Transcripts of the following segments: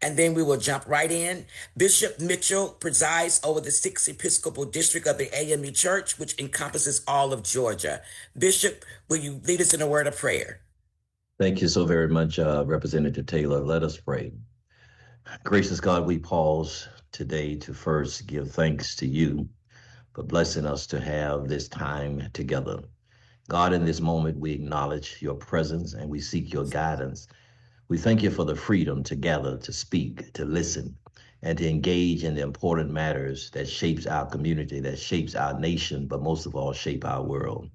and then we will jump right in. Bishop Mitchell presides over the Sixth Episcopal District of the AME Church, which encompasses all of Georgia. Bishop, will you lead us in a word of prayer? Thank you so very much, Representative Taylor. Let us pray. Gracious God, we pause today to first give thanks to you for blessing us to have this time together. God, in this moment, we acknowledge your presence and we seek your guidance. We thank you for the freedom to gather, to speak, to listen, and to engage in the important matters that shapes our community, that shapes our nation, but most of all, shape our world.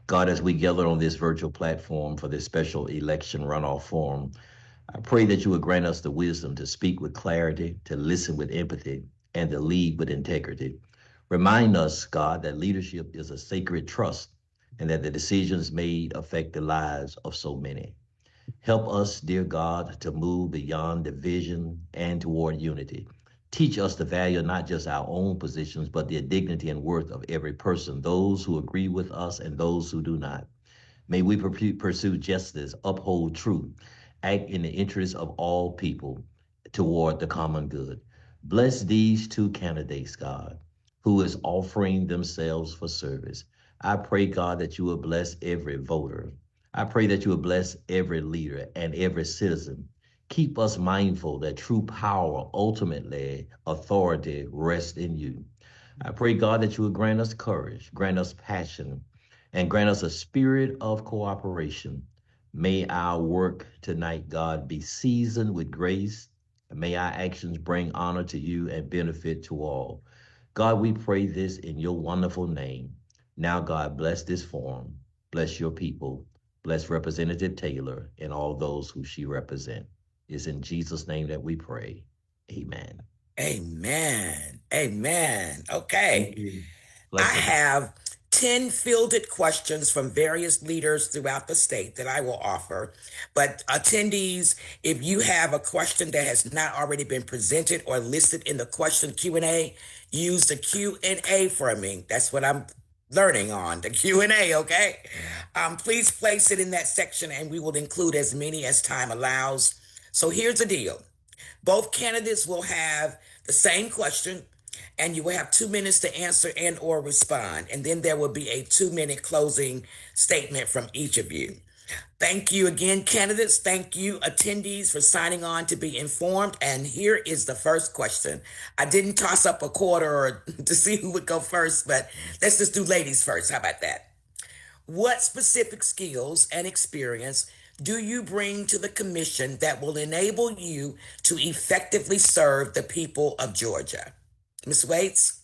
God, as we gather on this virtual platform for this special election runoff forum, I pray that you would grant us the wisdom to speak with clarity, to listen with empathy, and to lead with integrity. Remind us, God, that leadership is a sacred trust and that the decisions made affect the lives of so many. Help us, dear God, to move beyond division and toward unity. Teach us to value not just our own positions, but the dignity and worth of every person, those who agree with us and those who do not. May we pursue justice, uphold truth, act in the interest of all people toward the common good. Bless these two candidates, God, who is offering themselves for service. I pray, God, that you will bless every voter. I pray that you will bless every leader and every citizen. Keep us mindful that true power, ultimately authority, rests in you. I pray, God, that you will grant us courage, grant us passion, and grant us a spirit of cooperation. May our work tonight, God, be seasoned with grace. May our actions bring honor to you and benefit to all. God, we pray this in your wonderful name. Now, God, bless this forum, bless your people, bless Representative Taylor and all those who she represents. It's in Jesus' name that we pray. Amen. Amen. Amen. Okay. Thank you. I Blessings. have 10 fielded questions from various leaders throughout the state that I will offer. But attendees, if you have a question that has not already been presented or listed in the question Q&A, use the Q&A for me. That's what I'm learning on, the Q&A, okay? Please place it in that section and we will include as many as time allows. So here's the deal. Both candidates will have the same question and you will have 2 minutes to answer and or respond. And then there will be a 2 minute closing statement from each of you. Thank you again, candidates. Thank you, attendees, for signing on to be informed. And here is the first question. I didn't toss up a quarter to see who would go first, but let's just do ladies first. How about that? What specific skills and experience do you bring to the commission that will enable you to effectively serve the people of Georgia? Ms. Waits?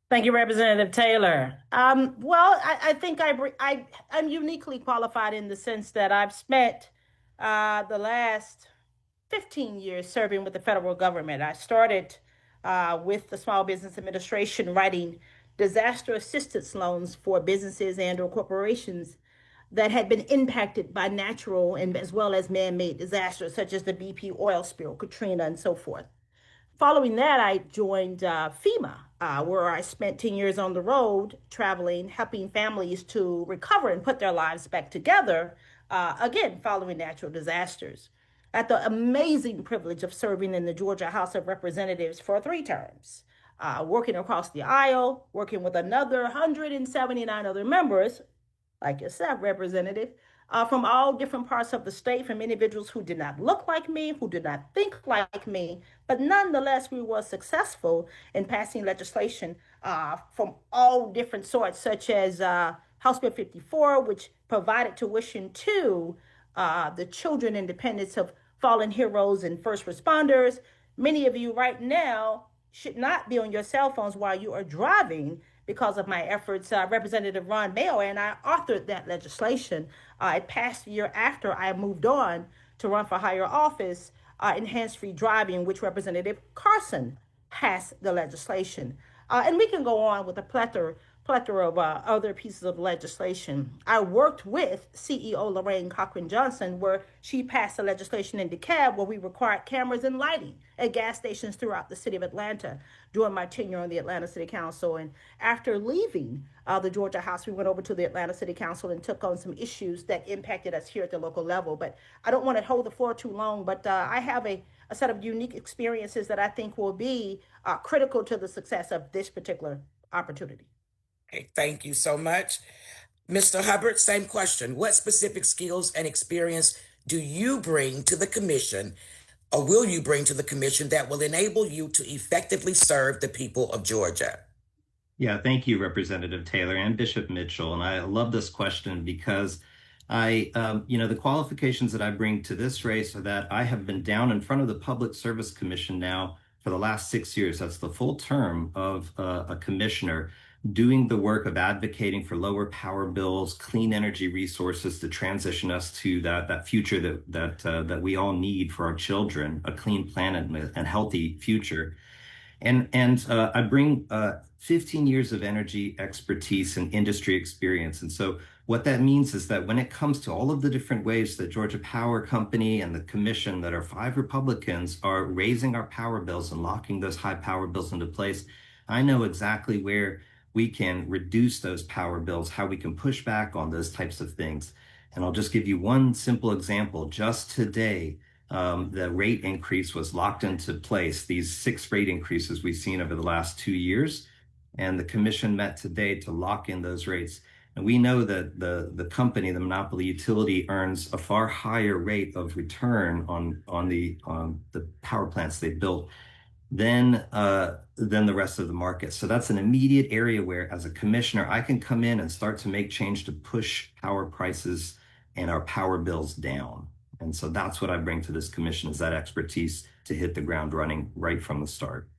Thank you, Representative Taylor. I think I'm uniquely qualified in the sense that I've spent the last 15 years serving with the federal government. I started with the Small Business Administration writing disaster assistance loans for businesses and or corporations that had been impacted by natural and as well as man-made disasters such as the BP oil spill, Katrina, and so forth. Following that, I joined FEMA, where I spent 10 years on the road traveling, helping families to recover and put their lives back together, again, following natural disasters. I had the amazing privilege of serving in the Georgia House of Representatives for 3 terms, working across the aisle, working with another 179 other members, like yourself, Representative, from all different parts of the state, from individuals who did not look like me, who did not think like me, but nonetheless, we were successful in passing legislation from all different sorts, such as House Bill 54, which provided tuition to the children and dependents of fallen heroes and first responders. Many of you right now should not be on your cell phones while you are driving because of my efforts. Representative Ron Mayo and I authored that legislation. It passed the year after I moved on to run for higher office in hands-free driving, which Representative Carson passed the legislation. And we can go on with a plethora plethora of other pieces of legislation. I worked with CEO Lorraine Cochran Johnson, where she passed a legislation in DeKalb where we required cameras and lighting at gas stations throughout the city of Atlanta during my tenure on the Atlanta City Council. And after leaving the Georgia House, we went over to the Atlanta City Council and took on some issues that impacted us here at the local level. But I don't want to hold the floor too long, but I have a set of unique experiences that I think will be critical to the success of this particular opportunity. Okay, thank you so much. Mr. Hubbard, same question. What specific skills and experience do you bring to the commission, or will you bring to the commission, that will enable you to effectively serve the people of Georgia? Yeah, thank you, Representative Taylor and Bishop Mitchell. And I love this question because the qualifications that I bring to this race are that I have been down in front of the Public Service Commission now for the last 6 years. That's the full term of a commissioner, doing the work of advocating for lower power bills, clean energy resources to transition us to that future that we all need for our children, a clean planet and healthy future. And I bring 15 years of energy expertise and industry experience. And so what that means is that when it comes to all of the different ways that Georgia Power Company and the commission, that are 5 Republicans, are raising our power bills and locking those high power bills into place, I know exactly where we can reduce those power bills, how we can push back on those types of things. And I'll just give you one simple example. Just today, the rate increase was locked into place, these 6 rate increases we've seen over the last 2 years. And the commission met today to lock in those rates. And we know that the company, the monopoly utility, earns a far higher rate of return on the power plants they built than the rest of the market. So that's an immediate area where, as a commissioner, I can come in and start to make change to push power prices and our power bills down. And so that's what I bring to this commission, is that expertise to hit the ground running right from the start.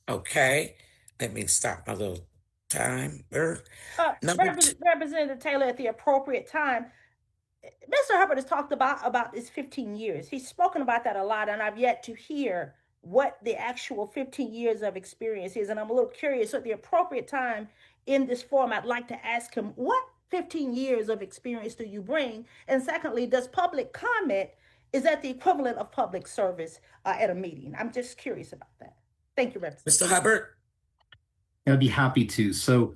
Okay, let me stop my little timer. Representative Taylor, at the appropriate time, Mr. Hubbard has talked about this 15 years. He's spoken about that a lot, and I've yet to hear what the actual 15 years of experience is. And I'm a little curious. So at the appropriate time in this forum, I'd like to ask him, what 15 years of experience do you bring? And secondly, does public comment, is that the equivalent of public service at a meeting? I'm just curious about that. Thank you, Representative. Mr. Hubbard? I'd be happy to. So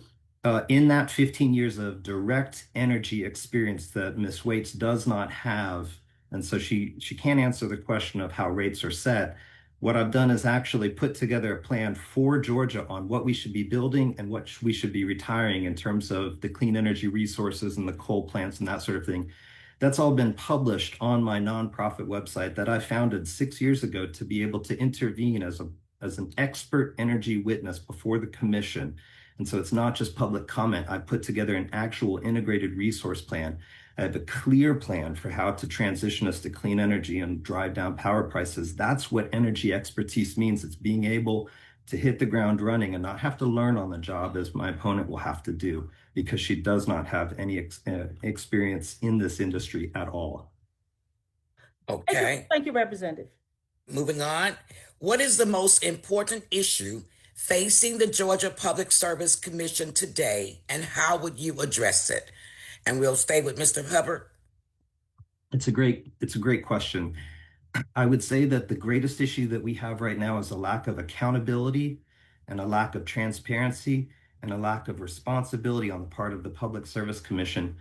in that 15 years of direct energy experience that Ms. Waits does not have, and so she can't answer the question of how rates are set, what I've done is actually put together a plan for Georgia on what we should be building and what we should be retiring in terms of the clean energy resources and the coal plants and that sort of thing. That's all been published on my nonprofit website that I founded 6 years ago to be able to intervene as an expert energy witness before the commission. And so it's not just public comment. I put together an actual integrated resource plan. I have a clear plan for how to transition us to clean energy and drive down power prices. That's what energy expertise means. It's being able to hit the ground running and not have to learn on the job, as my opponent will have to do, because she does not have any experience in this industry at all. Okay. Thank you, Representative. Moving on. What is the most important issue facing the Georgia Public Service Commission today, and how would you address it? And we'll stay with Mr. Hubbard. It's a great question. I would say that the greatest issue that we have right now is a lack of accountability and a lack of transparency and a lack of responsibility on the part of the Public Service Commission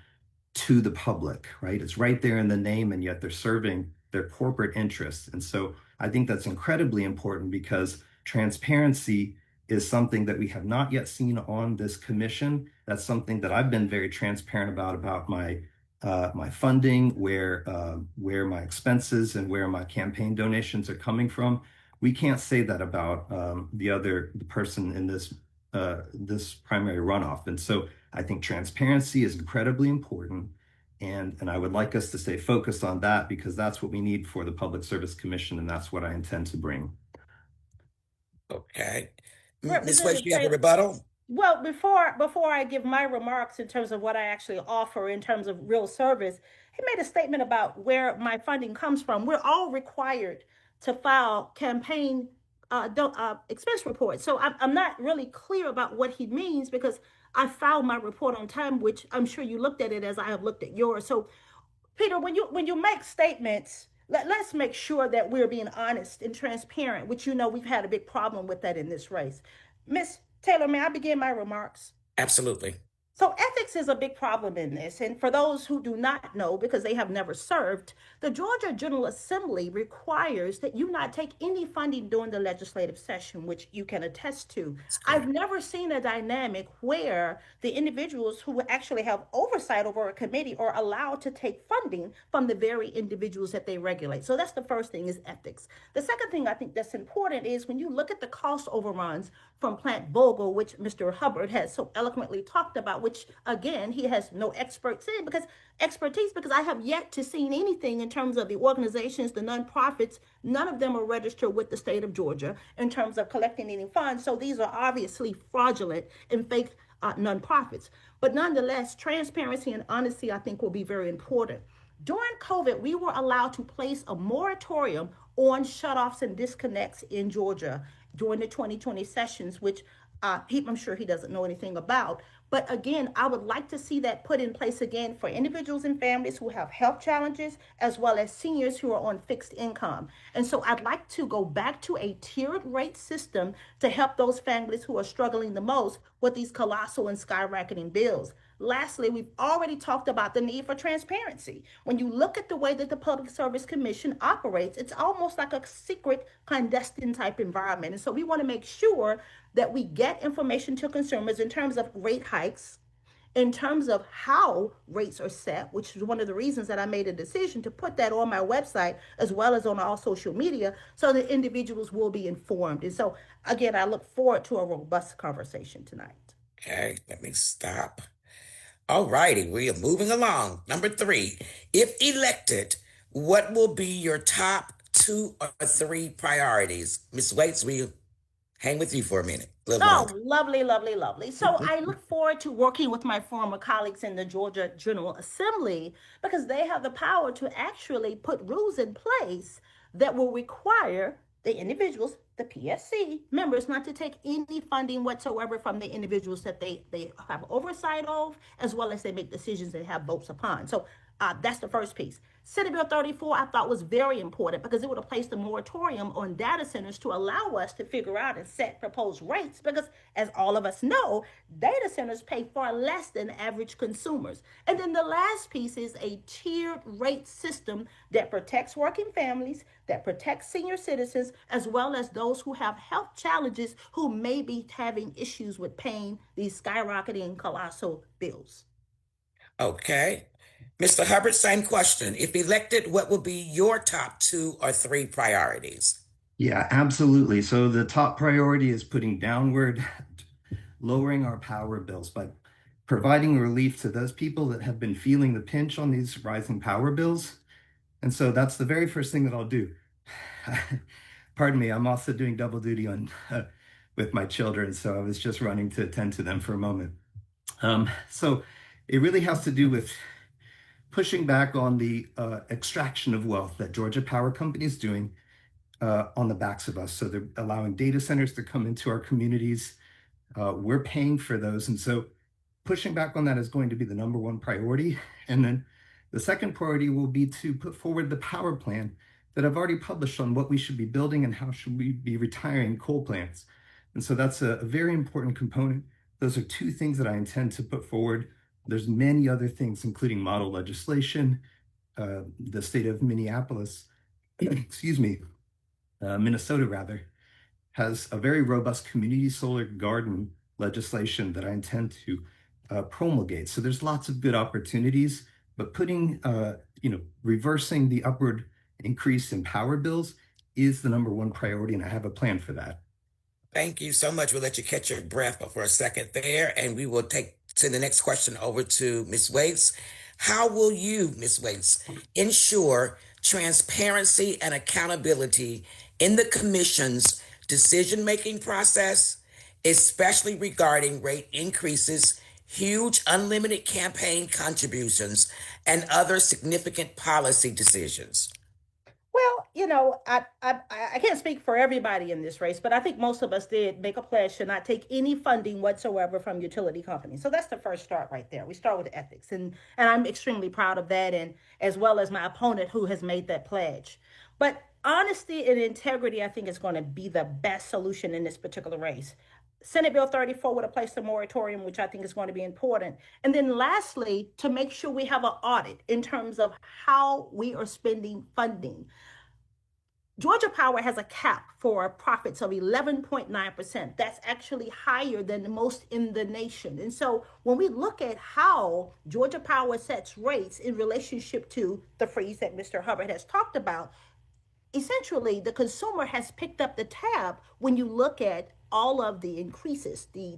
to the public, right? It's right there in the name, and yet they're serving their corporate interests. And so I think that's incredibly important, because transparency is something that we have not yet seen on this commission. That's something that I've been very transparent about my funding, where my expenses and where my campaign donations are coming from. We can't say that about the person in this primary runoff. And so I think transparency is incredibly important. And I would like us to stay focused on that, because that's what we need for the Public Service Commission, and that's what I intend to bring. Okay. Ms. Waits, you have a rebuttal? Well, before I give my remarks in terms of what I actually offer in terms of real service, he made a statement about where my funding comes from. We're all required to file campaign expense reports. So I'm not really clear about what he means, because I filed my report on time, which I'm sure you looked at it as I have looked at yours. So Peter, when you make statements, let's make sure that we're being honest and transparent, which we've had a big problem with that in this race. Miss Taylor, may I begin my remarks? Absolutely. So ethics is a big problem in this. And for those who do not know, because they have never served, the Georgia General Assembly requires that you not take any funding during the legislative session, which you can attest to. I've never seen a dynamic where the individuals who actually have oversight over a committee are allowed to take funding from the very individuals that they regulate. So that's the first thing, is ethics. The second thing I think that's important is when you look at the cost overruns from Plant Vogel, which Mr. Hubbard has so eloquently talked about, which again he has no expertise because I have yet to see anything in terms of the organizations, the nonprofits. None of them are registered with the state of Georgia in terms of collecting any funds. So these are obviously fraudulent and fake nonprofits. But nonetheless, transparency and honesty, I think, will be very important. During COVID, we were allowed to place a moratorium on shutoffs and disconnects in Georgia during the 2020 sessions, which I'm sure he doesn't know anything about. But again, I would like to see that put in place again for individuals and families who have health challenges, as well as seniors who are on fixed income. And so I'd like to go back to a tiered rate system to help those families who are struggling the most with these colossal and skyrocketing bills. Lastly, we've already talked about the need for transparency. When you look at the way that the Public Service Commission operates, it's almost like a secret, clandestine type environment. And so we want to make sure that we get information to consumers in terms of rate hikes, in terms of how rates are set, which is one of the reasons that I made a decision to put that on my website as well as on all social media, so that individuals will be informed. And so, again, I look forward to a robust conversation tonight. Okay, let me stop. All righty, we are moving along. Number 3, if elected, what will be your top 2 or 3 priorities? Ms. Waits, we'll hang with you for a minute. Oh, lovely, lovely, lovely. So I look forward to working with my former colleagues in the Georgia General Assembly, because they have the power to actually put rules in place that will require the individuals, the PSC members, not to take any funding whatsoever from the individuals that they have oversight of, as well as they make decisions and have votes upon. So that's the first piece. Senate Bill 34, I thought, was very important because it would have placed a moratorium on data centers to allow us to figure out and set proposed rates, because as all of us know, data centers pay far less than average consumers. And then the last piece is a tiered rate system that protects working families, that protects senior citizens, as well as those who have health challenges who may be having issues with paying these skyrocketing colossal bills. Okay. Mr. Hubbard, same question. If elected, what will be your top 2 or 3 priorities? Yeah, absolutely. So the top priority is putting downward, lowering our power bills by providing relief to those people that have been feeling the pinch on these rising power bills. And so that's the very first thing that I'll do. Pardon me, I'm also doing double duty on with my children, so I was just running to attend to them for a moment. So it really has to do with pushing back on the extraction of wealth that Georgia Power Company is doing on the backs of us. So they're allowing data centers to come into our communities. We're paying for those. And so pushing back on that is going to be the number 1 priority. And then the second priority will be to put forward the power plan that I've already published on what we should be building and how should we be retiring coal plants. And so that's a very important component. Those are 2 things that I intend to put forward. There's many other things, including model legislation. The state of Minneapolis, Minnesota rather, has a very robust community solar garden legislation that I intend to promulgate. So there's lots of good opportunities, but reversing the upward increase in power bills is the number 1 priority, and I have a plan for that. Thank you so much. We'll let you catch your breath for a second there, and we will send the next question over to Ms. Waits. How will you, Ms. Waits, ensure transparency and accountability in the Commission's decision-making process, especially regarding rate increases, huge unlimited campaign contributions, and other significant policy decisions? Well, I can't speak for everybody in this race, but I think most of us did make a pledge to not take any funding whatsoever from utility companies. So that's the first start right there. We start with ethics, and I'm extremely proud of that, and as well as my opponent who has made that pledge. But honesty and integrity, I think, is going to be the best solution in this particular race. Senate Bill 34 would have placed a moratorium, which I think is going to be important. And then lastly, to make sure we have an audit in terms of how we are spending funding. Georgia Power has a cap for profits of 11.9%. That's actually higher than most in the nation. And so when we look at how Georgia Power sets rates in relationship to the freeze that Mr. Hubbard has talked about, essentially the consumer has picked up the tab when you look at all of the increases, the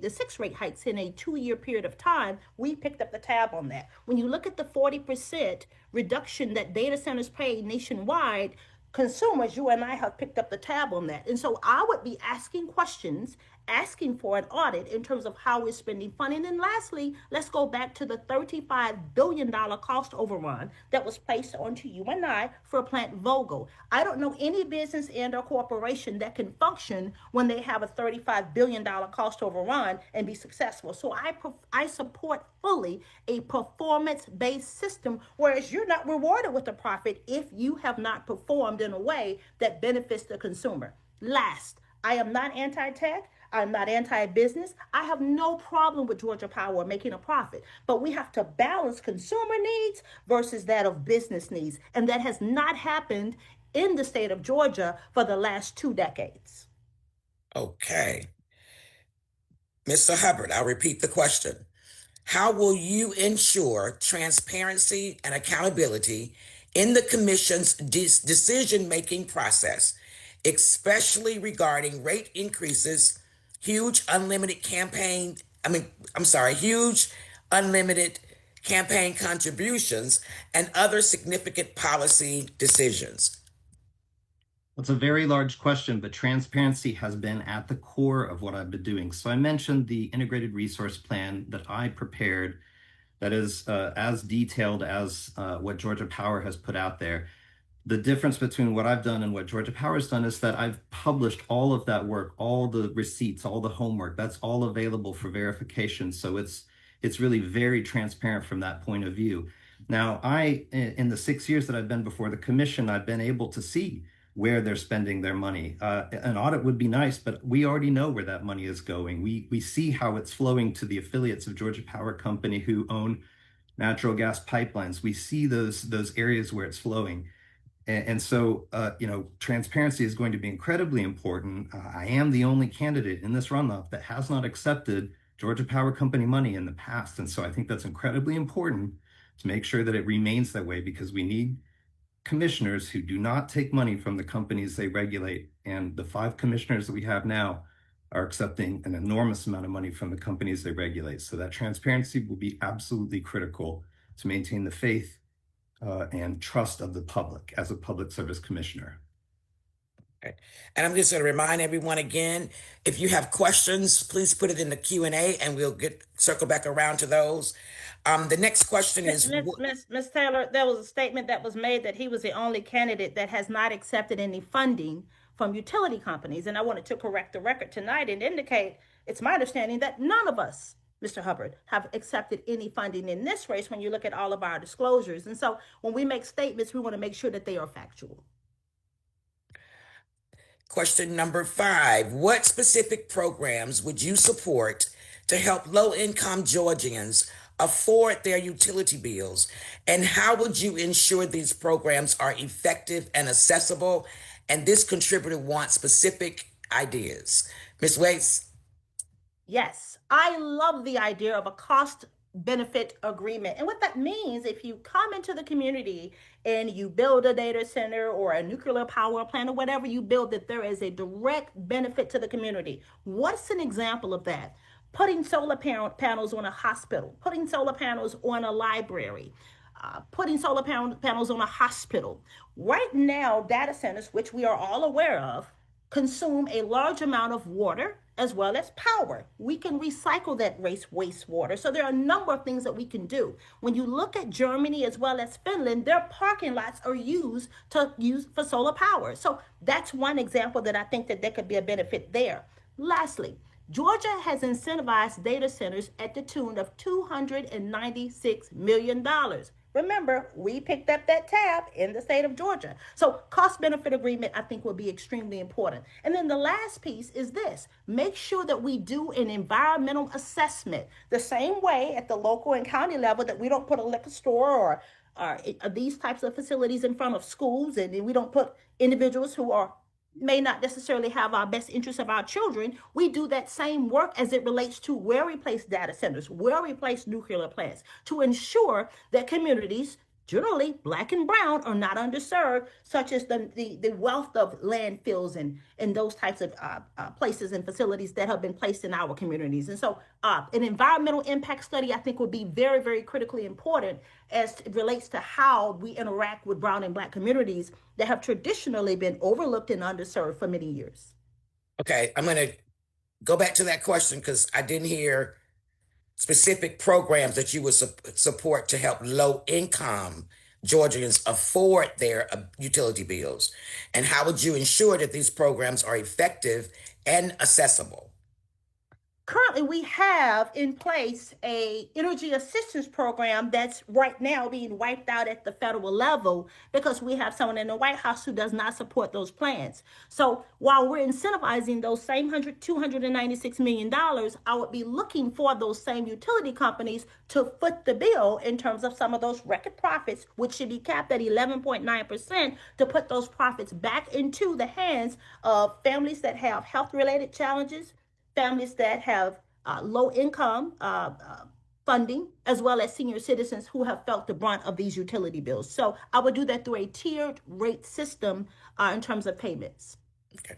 six rate hikes in a 2-year period of time. We picked up the tab on that. When you look at the 40% reduction that data centers pay nationwide, consumers, you and I, have picked up the tab on that. And so I would be asking questions, asking for an audit in terms of how we're spending funding. And lastly, let's go back to the $35 billion cost overrun that was placed onto you and I for Plant Vogtle. I don't know any business and or corporation that can function when they have a $35 billion cost overrun and be successful. So I support fully a performance-based system, whereas you're not rewarded with a profit if you have not performed in a way that benefits the consumer. Last, I am not anti-tech. I'm not anti-business. I have no problem with Georgia Power making a profit, but we have to balance consumer needs versus that of business needs. And that has not happened in the state of Georgia for the last 2 decades. Okay. Mr. Hubbard, I'll repeat the question. How will you ensure transparency and accountability in the commission's decision-making process, especially regarding rate increases, huge unlimited campaign contributions, and other significant policy decisions? It's a very large question, but transparency has been at the core of what I've been doing. So I mentioned the integrated resource plan that I prepared that is as detailed as what Georgia Power has put out there. The difference between what I've done and what Georgia Power has done is that I've published all of that work, all the receipts, all the homework. That's all available for verification. So it's really very transparent from that point of view. Now, in the 6 years that I've been before the commission, I've been able to see where they're spending their money. An audit would be nice, but we already know where that money is going. We see how it's flowing to the affiliates of Georgia Power Company who own natural gas pipelines. We see those areas where it's flowing. And so, transparency is going to be incredibly important. I am the only candidate in this runoff that has not accepted Georgia Power Company money in the past. And so I think that's incredibly important to make sure that it remains that way, because we need commissioners who do not take money from the companies they regulate. And the 5 commissioners that we have now are accepting an enormous amount of money from the companies they regulate. So that transparency will be absolutely critical to maintain the faith and trust of the public as a public service commissioner. Okay. And I'm just going to remind everyone again, if you have questions, please put it in the Q&A and we'll circle back around to those. The next question is... Ms. Taylor, there was a statement that was made that he was the only candidate that has not accepted any funding from utility companies. And I wanted to correct the record tonight and indicate it's my understanding that none of us, Mr. Hubbard, have accepted any funding in this race when you look at all of our disclosures. And so when we make statements, we want to make sure that they are factual. Question number 5, what specific programs would you support to help low-income Georgians afford their utility bills? And how would you ensure these programs are effective and accessible? And this contributor wants specific ideas. Ms. Waits? Yes, I love the idea of a cost benefit agreement. And what that means, if you come into the community and you build a data center or a nuclear power plant or whatever you build, that there is a direct benefit to the community. What's an example of that? Putting solar panels on a hospital, putting solar panels on a library, putting solar panels on a hospital. Right now, data centers, which we are all aware of, consume a large amount of water as well as power. We can recycle that wastewater. So there are a number of things that we can do. When you look at Germany as well as Finland, their parking lots are used for solar power. So that's one example that I think that there could be a benefit there. Lastly, Georgia has incentivized data centers at the tune of $296 million. Remember, we picked up that tab in the state of Georgia. So, cost benefit agreement, I think, will be extremely important. And then the last piece is this: make sure that we do an environmental assessment the same way at the local and county level, that we don't put a liquor store or these types of facilities in front of schools, and we don't put individuals who may not necessarily have our best interests of our children. We do that same work as it relates to where we place data centers, where we place nuclear plants, to ensure that communities, generally black and brown, are not underserved, such as the wealth of landfills and those types of places and facilities that have been placed in our communities. And so an environmental impact study, I think, would be very, very critically important as it relates to how we interact with brown and black communities that have traditionally been overlooked and underserved for many years. Okay, I'm going to go back to that question because I didn't hear specific programs that you would support to help low-income Georgians afford their utility bills. And how would you ensure that these programs are effective and accessible? Currently, we have in place a energy assistance program that's right now being wiped out at the federal level because we have someone in the White House who does not support those plans. So while we're incentivizing those same $296 million, I would be looking for those same utility companies to foot the bill in terms of some of those record profits, which should be capped at 11.9%, to put those profits back into the hands of families that have health-related challenges, families that have low income funding, as well as senior citizens who have felt the brunt of these utility bills. So I would do that through a tiered rate system in terms of payments. Okay.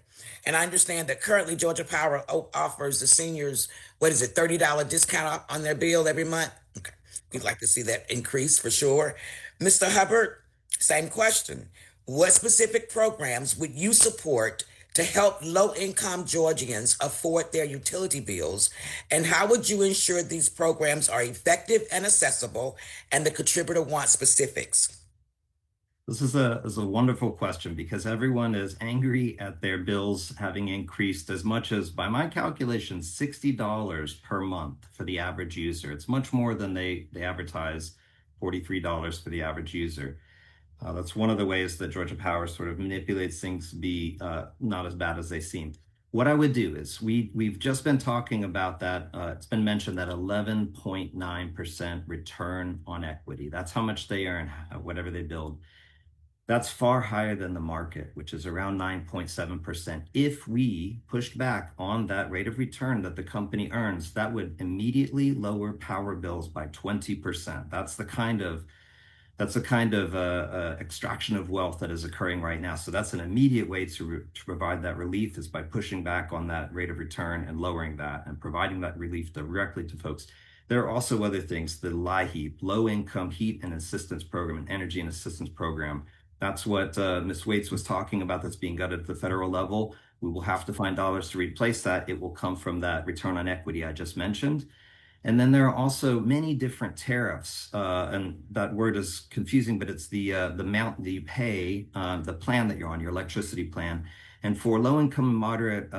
And I understand that currently Georgia Power offers the seniors, what is it, $30 discount on their bill every month? Okay. We'd like to see that increase for sure. Mr. Hubbard, same question. What specific programs would you support to help low-income Georgians afford their utility bills? And how would you ensure these programs are effective and accessible? And the contributor wants specifics. This is a wonderful question because everyone is angry at their bills having increased as much as, by my calculations, $60 per month for the average user. It's much more than they advertise, $43 for the average user. That's one of the ways that Georgia Power sort of manipulates things to be not as bad as they seem. What I would do is we've just been talking about that. It's been mentioned that 11.9% return on equity. That's how much they earn, whatever they build. That's far higher than the market, which is around 9.7%. If we pushed back on that rate of return that the company earns, that would immediately lower power bills by 20%. That's the kind of extraction of wealth that is occurring right now. So that's an immediate way to provide that relief, is by pushing back on that rate of return and lowering that and providing that relief directly to folks. There are also other things, the LIHEAP, Low Income Heat and Assistance Program, and Energy and Assistance Program. That's what Ms. Waits was talking about, that's being gutted at the federal level. We will have to find dollars to replace that. It will come from that return on equity I just mentioned. And then there are also many different tariffs, and that word is confusing, but it's the amount that you pay, the plan that you're on, your electricity plan. And for low-income and moderate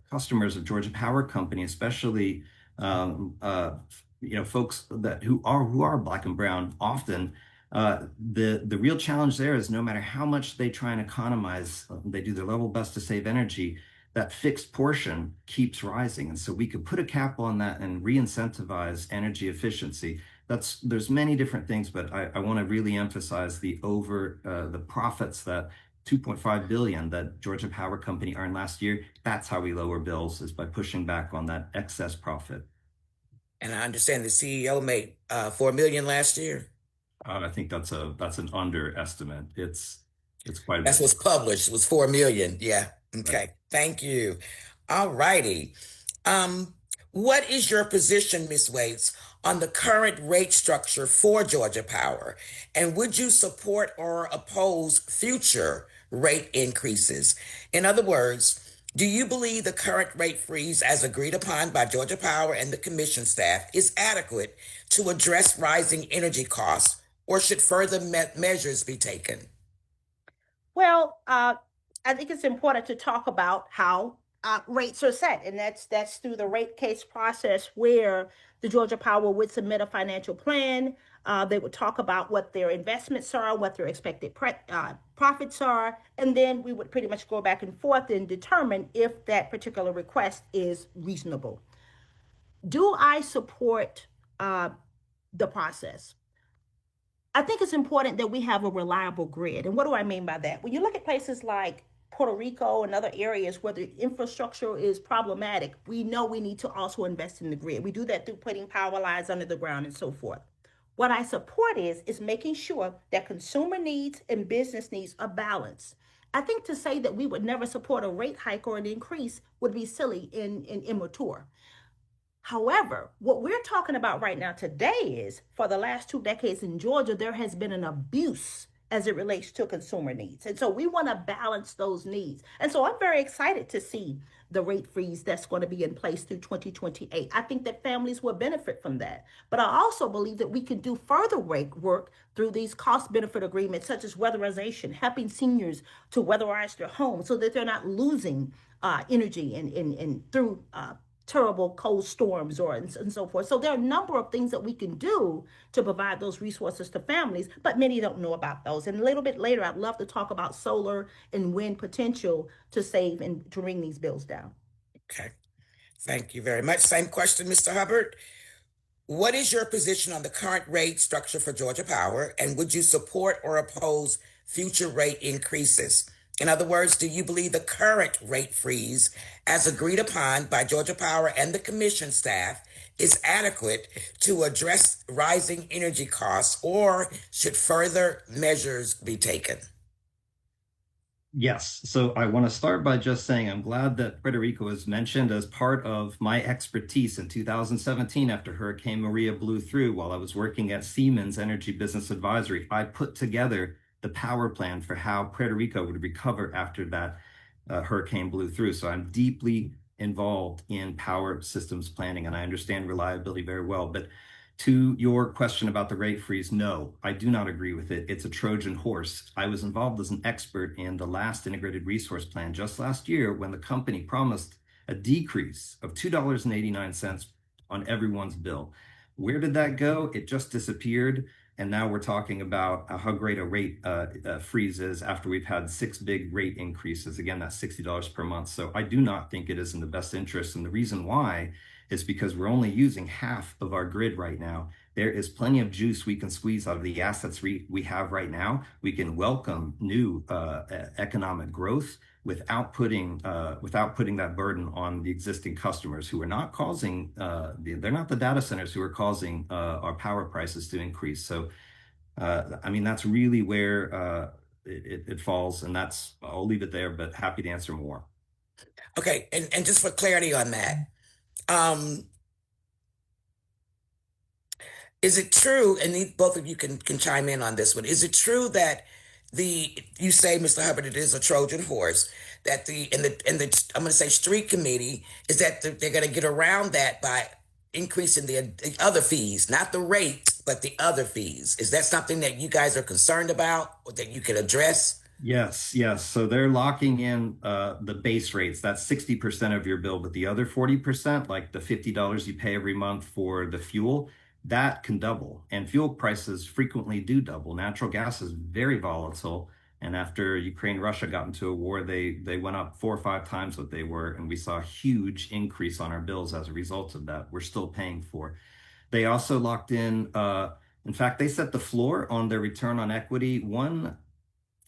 customers of Georgia Power Company, especially folks who are Black and brown, often the real challenge there is no matter how much they try and economize, they do their level best to save energy, that fixed portion keeps rising. And so we could put a cap on that and re-incentivize energy efficiency. There's many different things, but I want to really emphasize the profits, that $2.5 billion that Georgia Power Company earned last year. That's how we lower bills, is by pushing back on that excess profit. And I understand the CEO made $4 million last year. I think that's an underestimate. It's quite a bit. That's what's published. It was $4 million. Yeah. Okay. Right. Thank you. All righty. What is your position, Ms. Waits, on the current rate structure for Georgia Power? And would you support or oppose future rate increases? In other words, Do you believe the current rate freeze, as agreed upon by Georgia Power and the Commission staff, is adequate to address rising energy costs, or should further measures be taken? Well, I think it's important to talk about how rates are set, and that's through the rate case process where the Georgia Power would submit a financial plan. They would talk about what their investments are, what their expected profits are, and then we would pretty much go back and forth and determine if that particular request is reasonable. Do I support the process? I think it's important that we have a reliable grid. And what do I mean by that? When you look at places like Puerto Rico and other areas where the infrastructure is problematic, we know we need to also invest in the grid. We do that through putting power lines under the ground and so forth. What I support is making sure that consumer needs and business needs are balanced. I think to say that we would never support a rate hike or an increase would be silly and immature. However, what we're talking about right now today is for the last 2 decades in Georgia, there has been an abuse as it relates to consumer needs. And so we want to balance those needs. And so I'm very excited to see the rate freeze that's going to be in place through 2028. I think that families will benefit from that. But I also believe that we can do further work through these cost benefit agreements, such as weatherization, helping seniors to weatherize their homes so that they're not losing energy and through terrible cold storms and so forth. So there are a number of things that we can do to provide those resources to families, but many don't know about those. And a little bit later, I'd love to talk about solar and wind potential to save and to bring these bills down. Okay. Thank you very much. Same question, Mr. Hubbard. What is your position on the current rate structure for Georgia Power, and would you support or oppose future rate increases? In other words, do you believe the current rate freeze, as agreed upon by Georgia Power and the Commission staff, is adequate to address rising energy costs, or should further measures be taken? Yes. So I want to start by just saying I'm glad that Puerto Rico was mentioned as part of my expertise in 2017 after Hurricane Maria blew through. While I was working at Siemens Energy Business Advisory, I put together the power plan for how Puerto Rico would recover after that hurricane blew through. So I'm deeply involved in power systems planning, and I understand reliability very well. But to your question about the rate freeze, no, I do not agree with it. It's a Trojan horse. I was involved as an expert in the last integrated resource plan just last year when the company promised a decrease of $2.89 on everyone's bill. Where did that go? It just disappeared. And now we're talking about how great a rate freeze is after we've had 6 big rate increases. Again, that's $60 per month. So I do not think it is in the best interest. And the reason why is because we're only using half of our grid right now. There is plenty of juice we can squeeze out of the assets we have right now. We can welcome new economic growth without putting that burden on the existing customers who are not causing, they're not the data centers who are causing our power prices to increase. So, I mean, that's really where it falls, and I'll leave it there, but happy to answer more. Okay, and just for clarity on that, is it true, and both of you can chime in on this one, is it true that you say, Mr. Hubbard, it is a Trojan horse, that in the I'm going to say street committee, is that they're going to get around that by increasing the other fees, not the rate, but the other fees? Is that something that you guys are concerned about or that you can address? Yes. So they're locking in the base rates. That's 60% of your bill, but the other 40%, like the $50 you pay every month for the fuel, that can double. And fuel prices frequently do double. Natural gas is very volatile. And after Ukraine, Russia got into a war, they went up 4 or 5 times what they were. And we saw a huge increase on our bills as a result of that. We're still paying for. They also locked in fact, they set the floor on their return on equity 1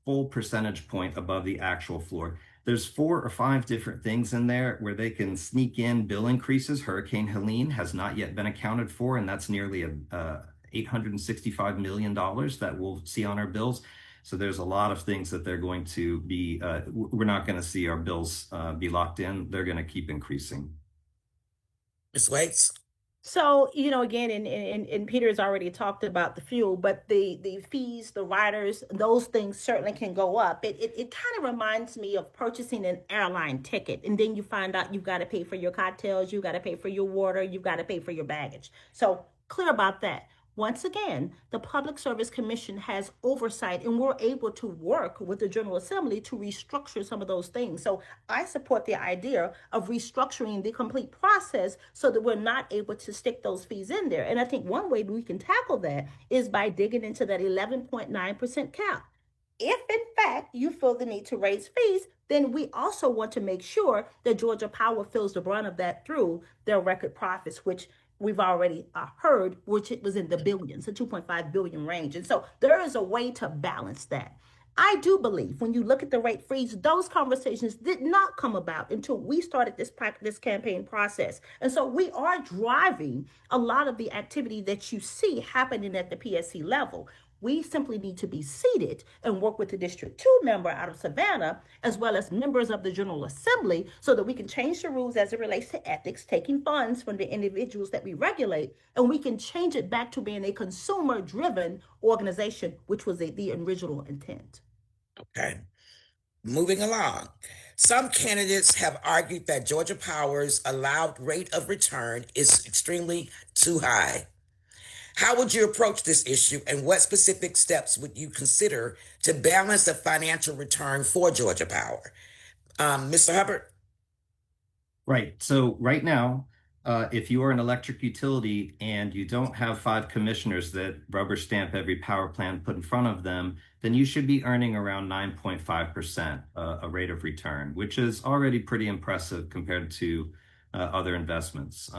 full percentage point above the actual floor. There's 4 or 5 different things in there where they can sneak in bill increases. Hurricane Helene has not yet been accounted for, and that's nearly $865 million that we'll see on our bills. So there's a lot of things that they're going to be, we're not going to see our bills be locked in. They're going to keep increasing. Ms. Waits? So, again, and Peter has already talked about the fuel, but the fees, the riders, those things certainly can go up. It kind of reminds me of purchasing an airline ticket, and then you find out you've got to pay for your cocktails, you've got to pay for your water, you've got to pay for your baggage. So, clear about that. Once again, the Public Service Commission has oversight, and we're able to work with the General Assembly to restructure some of those things. So I support the idea of restructuring the complete process so that we're not able to stick those fees in there. And I think one way we can tackle that is by digging into that 11.9% cap. If in fact you feel the need to raise fees, then we also want to make sure that Georgia Power feels the brunt of that through their record profits, which we've already heard, which it was in the billions, the 2.5 billion range. And so there is a way to balance that. I do believe when you look at the rate freeze, those conversations did not come about until we started this campaign process. And so we are driving a lot of the activity that you see happening at the PSC level. We simply need to be seated and work with the District 2 member out of Savannah, as well as members of the General Assembly, so that we can change the rules as it relates to ethics, taking funds from the individuals that we regulate, and we can change it back to being a consumer-driven organization, which was the original intent. Okay. Moving along. Some candidates have argued that Georgia Power's allowed rate of return is extremely too high. How would you approach this issue, and what specific steps would you consider to balance the financial return for Georgia Power? Mr. Hubbard? Right. So right now, if you are an electric utility and you don't have 5 commissioners that rubber stamp every power plan put in front of them, then you should be earning around 9.5% a rate of return, which is already pretty impressive compared to other investments,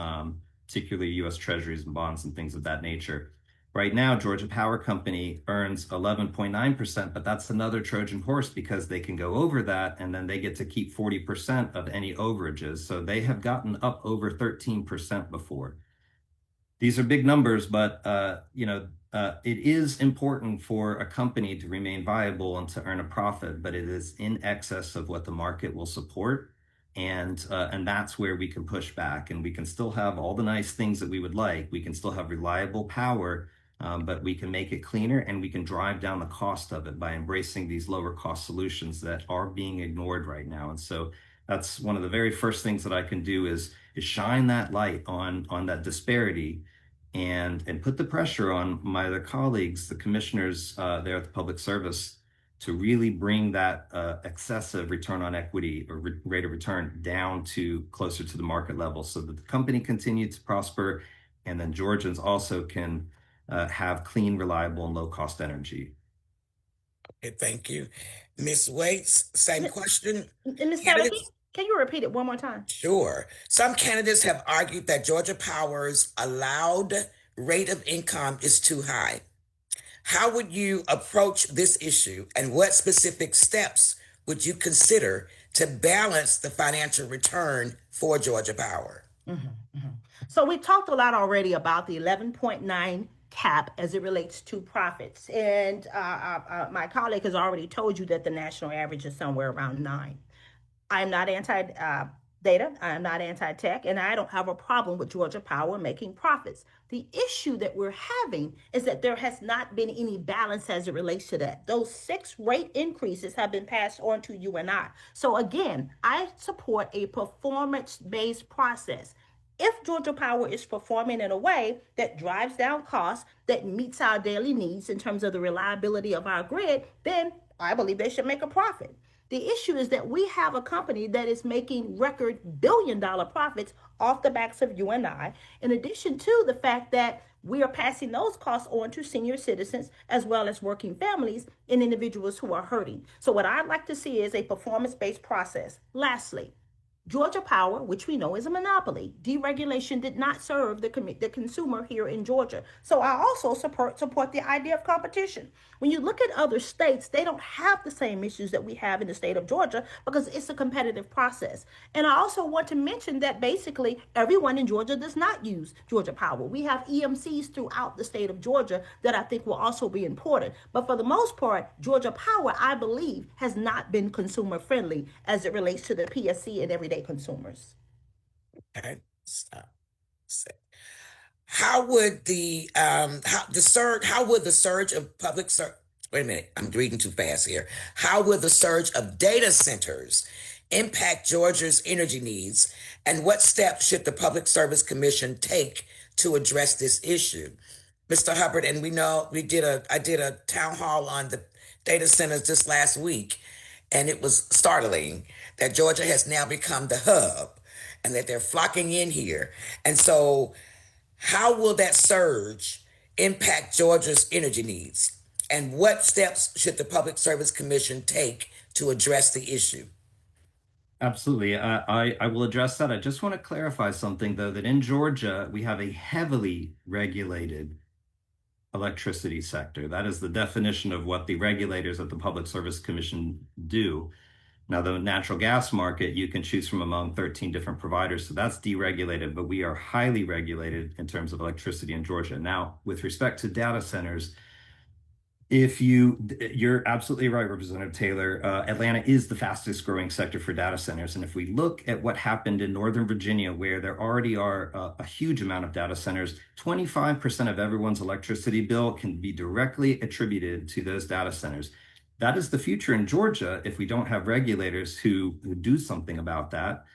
particularly U.S. Treasuries and bonds and things of that nature. Right now, Georgia Power Company earns 11.9%, but that's another Trojan horse because they can go over that and then they get to keep 40% of any overages. So they have gotten up over 13% before. These are big numbers, but it is important for a company to remain viable and to earn a profit, but it is in excess of what the market will support. And that's where we can push back, and we can still have all the nice things that we would like. We can still have reliable power, but we can make it cleaner, and we can drive down the cost of it by embracing these lower cost solutions that are being ignored right now. And so that's one of the very first things that I can do is shine that light on that disparity and put the pressure on my other colleagues, the commissioners there at the Public Service, to really bring that excessive return on equity or rate of return down to closer to the market level so that the company continues to prosper, and then Georgians also can have clean, reliable, and low-cost energy. Okay, thank you. Ms. Waits, same question. Ms. Taylor, can you repeat it one more time? Sure. Some candidates have argued that Georgia Power's allowed rate of income is too high. How would you approach this issue, and what specific steps would you consider to balance the financial return for Georgia Power? So we talked a lot already about the 11.9 cap as it relates to profits. And my colleague has already told you that the national average is somewhere around 9. I'm not anti-data, I'm not anti-tech, and I don't have a problem with Georgia Power making profits. The issue that we're having is that there has not been any balance as it relates to that. Those 6 rate increases have been passed on to you and I. So again, I support a performance-based process. If Georgia Power is performing in a way that drives down costs, that meets our daily needs in terms of the reliability of our grid, then I believe they should make a profit. The issue is that we have a company that is making record billion-dollar profits off the backs of you and I, in addition to the fact that we are passing those costs on to senior citizens as well as working families and individuals who are hurting. So what I'd like to see is a performance-based process. Lastly, Georgia Power, which we know is a monopoly, deregulation did not serve the consumer here in Georgia. So I also support the idea of competition. When you look at other states, they don't have the same issues that we have in the state of Georgia because it's a competitive process. And I also want to mention that basically everyone in Georgia does not use Georgia Power. We have EMCs throughout the state of Georgia that I think will also be important. But for the most part, Georgia Power, I believe, has not been consumer friendly as it relates to the PSC and everyday consumers. Okay, stop. How would the surge of wait a minute, I'm reading too fast here. How would the surge of data centers impact Georgia's energy needs, and what steps should the Public Service Commission take to address this issue? Mr. Hubbard, and we know I did a town hall on the data centers just last week, and it was startling that Georgia has now become the hub and that they're flocking in here. And so how will that surge impact Georgia's energy needs? And what steps should the Public Service Commission take to address the issue? Absolutely. I will address that. I just want to clarify something, though, that in Georgia, we have a heavily regulated electricity sector. That is the definition of what the regulators at the Public Service Commission do. Now, the natural gas market, you can choose from among 13 different providers, so that's deregulated, but we are highly regulated in terms of electricity in Georgia. Now, with respect to data centers, you're absolutely right, Representative Taylor. Atlanta is the fastest growing sector for data centers. And if we look at what happened in Northern Virginia, where there already are a huge amount of data centers, 25% of everyone's electricity bill can be directly attributed to those data centers. That is the future in Georgia if we don't have regulators who do something about that.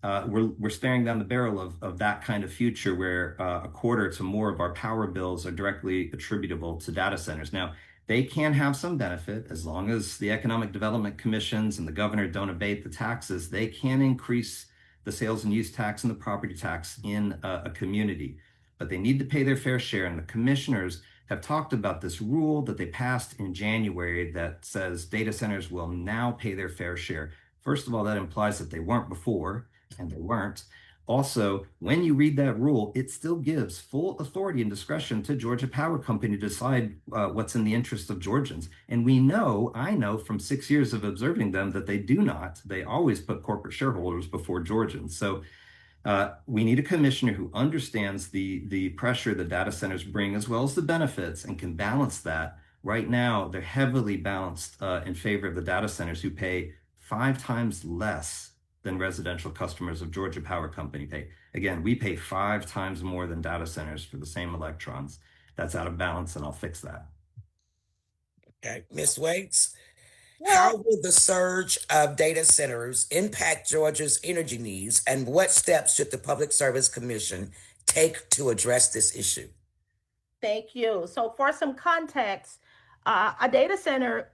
We're staring down the barrel of that kind of future where a quarter to more of our power bills are directly attributable to data centers. Now, they can have some benefit as long as the economic development commissions and the governor don't abate the taxes. They can increase the sales and use tax and the property tax in a community, but they need to pay their fair share. And the commissioners have talked about this rule that they passed in January that says data centers will now pay their fair share. First of all, that implies that they weren't before, and they weren't. Also, when you read that rule, it still gives full authority and discretion to Georgia Power Company to decide what's in the interest of Georgians. And I know from 6 years of observing them that they do not. They always put corporate shareholders before Georgians. So we need a commissioner who understands the pressure that data centers bring, as well as the benefits, and can balance that. Right now, they're heavily balanced in favor of the data centers who pay 5 times less than residential customers of Georgia Power Company pay. Again, we pay 5 times more than data centers for the same electrons. That's out of balance, and I'll fix that. Okay, Ms. Waits, how Well, will the surge of data centers impact Georgia's energy needs, and what steps should the Public Service Commission take to address this issue? thank you. So, for some context, a data center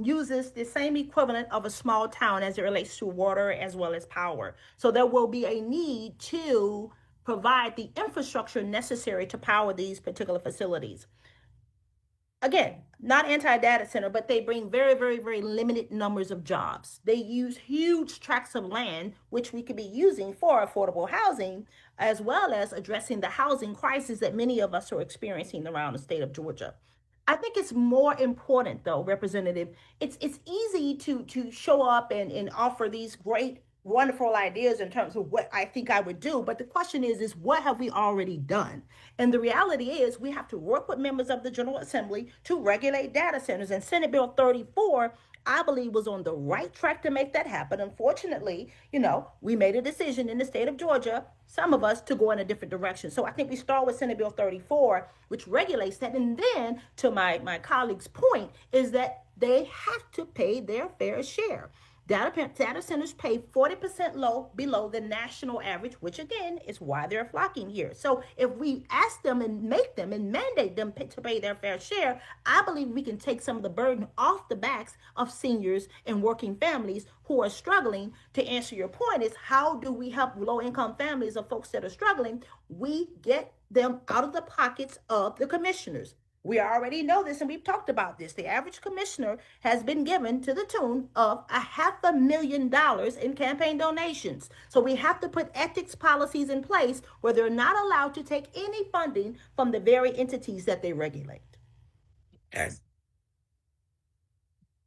uses the same equivalent of a small town as it relates to water as well as power. So, there will be a need to provide the infrastructure necessary to power these particular facilities. Again, not anti-data center, but they bring very, very, very limited numbers of jobs. They use huge tracts of land, which we could be using for affordable housing, as well as addressing the housing crisis that many of us are experiencing around the state of Georgia. I think it's more important, though, Representative. It's easy to show up and offer these great, wonderful ideas in terms of what I think I would do. But the question is what have we already done? And the reality is we have to work with members of the General Assembly to regulate data centers. And Senate Bill 34, I believe, was on the right track to make that happen. Unfortunately, we made a decision in the state of Georgia, some of us, to go in a different direction. So I think we start with Senate Bill 34, which regulates that. And then, to my colleague's point, is that they have to pay their fair share. Data centers pay 40% below the national average, which again is why they're flocking here. So if we ask them and make them and mandate them to pay their fair share, I believe we can take some of the burden off the backs of seniors and working families who are struggling. To answer your point, is how do we help low income families of folks that are struggling? We get them out of the pockets of the commissioners. We already know this, and we've talked about this. The average commissioner has been given to the tune of $500,000 in campaign donations. So we have to put ethics policies in place where they're not allowed to take any funding from the very entities that they regulate. Okay.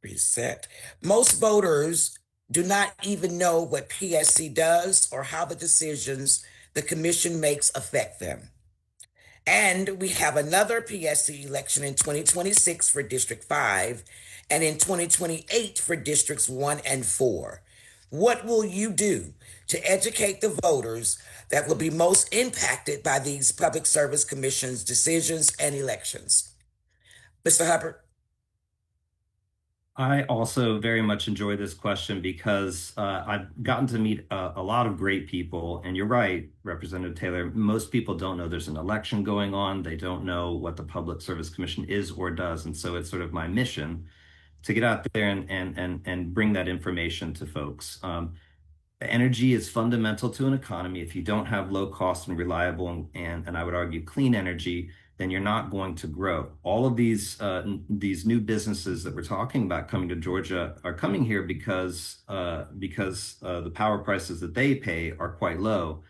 Reset. Most voters do not even know what PSC does or how the decisions the commission makes affect them. And we have another PSC election in 2026 for District 5 and in 2028 for Districts 1 and 4. What will you do to educate the voters that will be most impacted by these Public Service Commission's decisions and elections? Mr. Hubbard? I also very much enjoy this question because I've gotten to meet a lot of great people. And you're right, Representative Taylor. Most people don't know there's an election going on. They don't know what the Public Service Commission is or does. And so it's sort of my mission to get out there and bring that information to folks. Energy is fundamental to an economy. If you don't have low cost and reliable and I would argue clean energy, then you're not going to grow. All of these new businesses that we're talking about coming to Georgia are coming here because the power prices that they pay are quite low.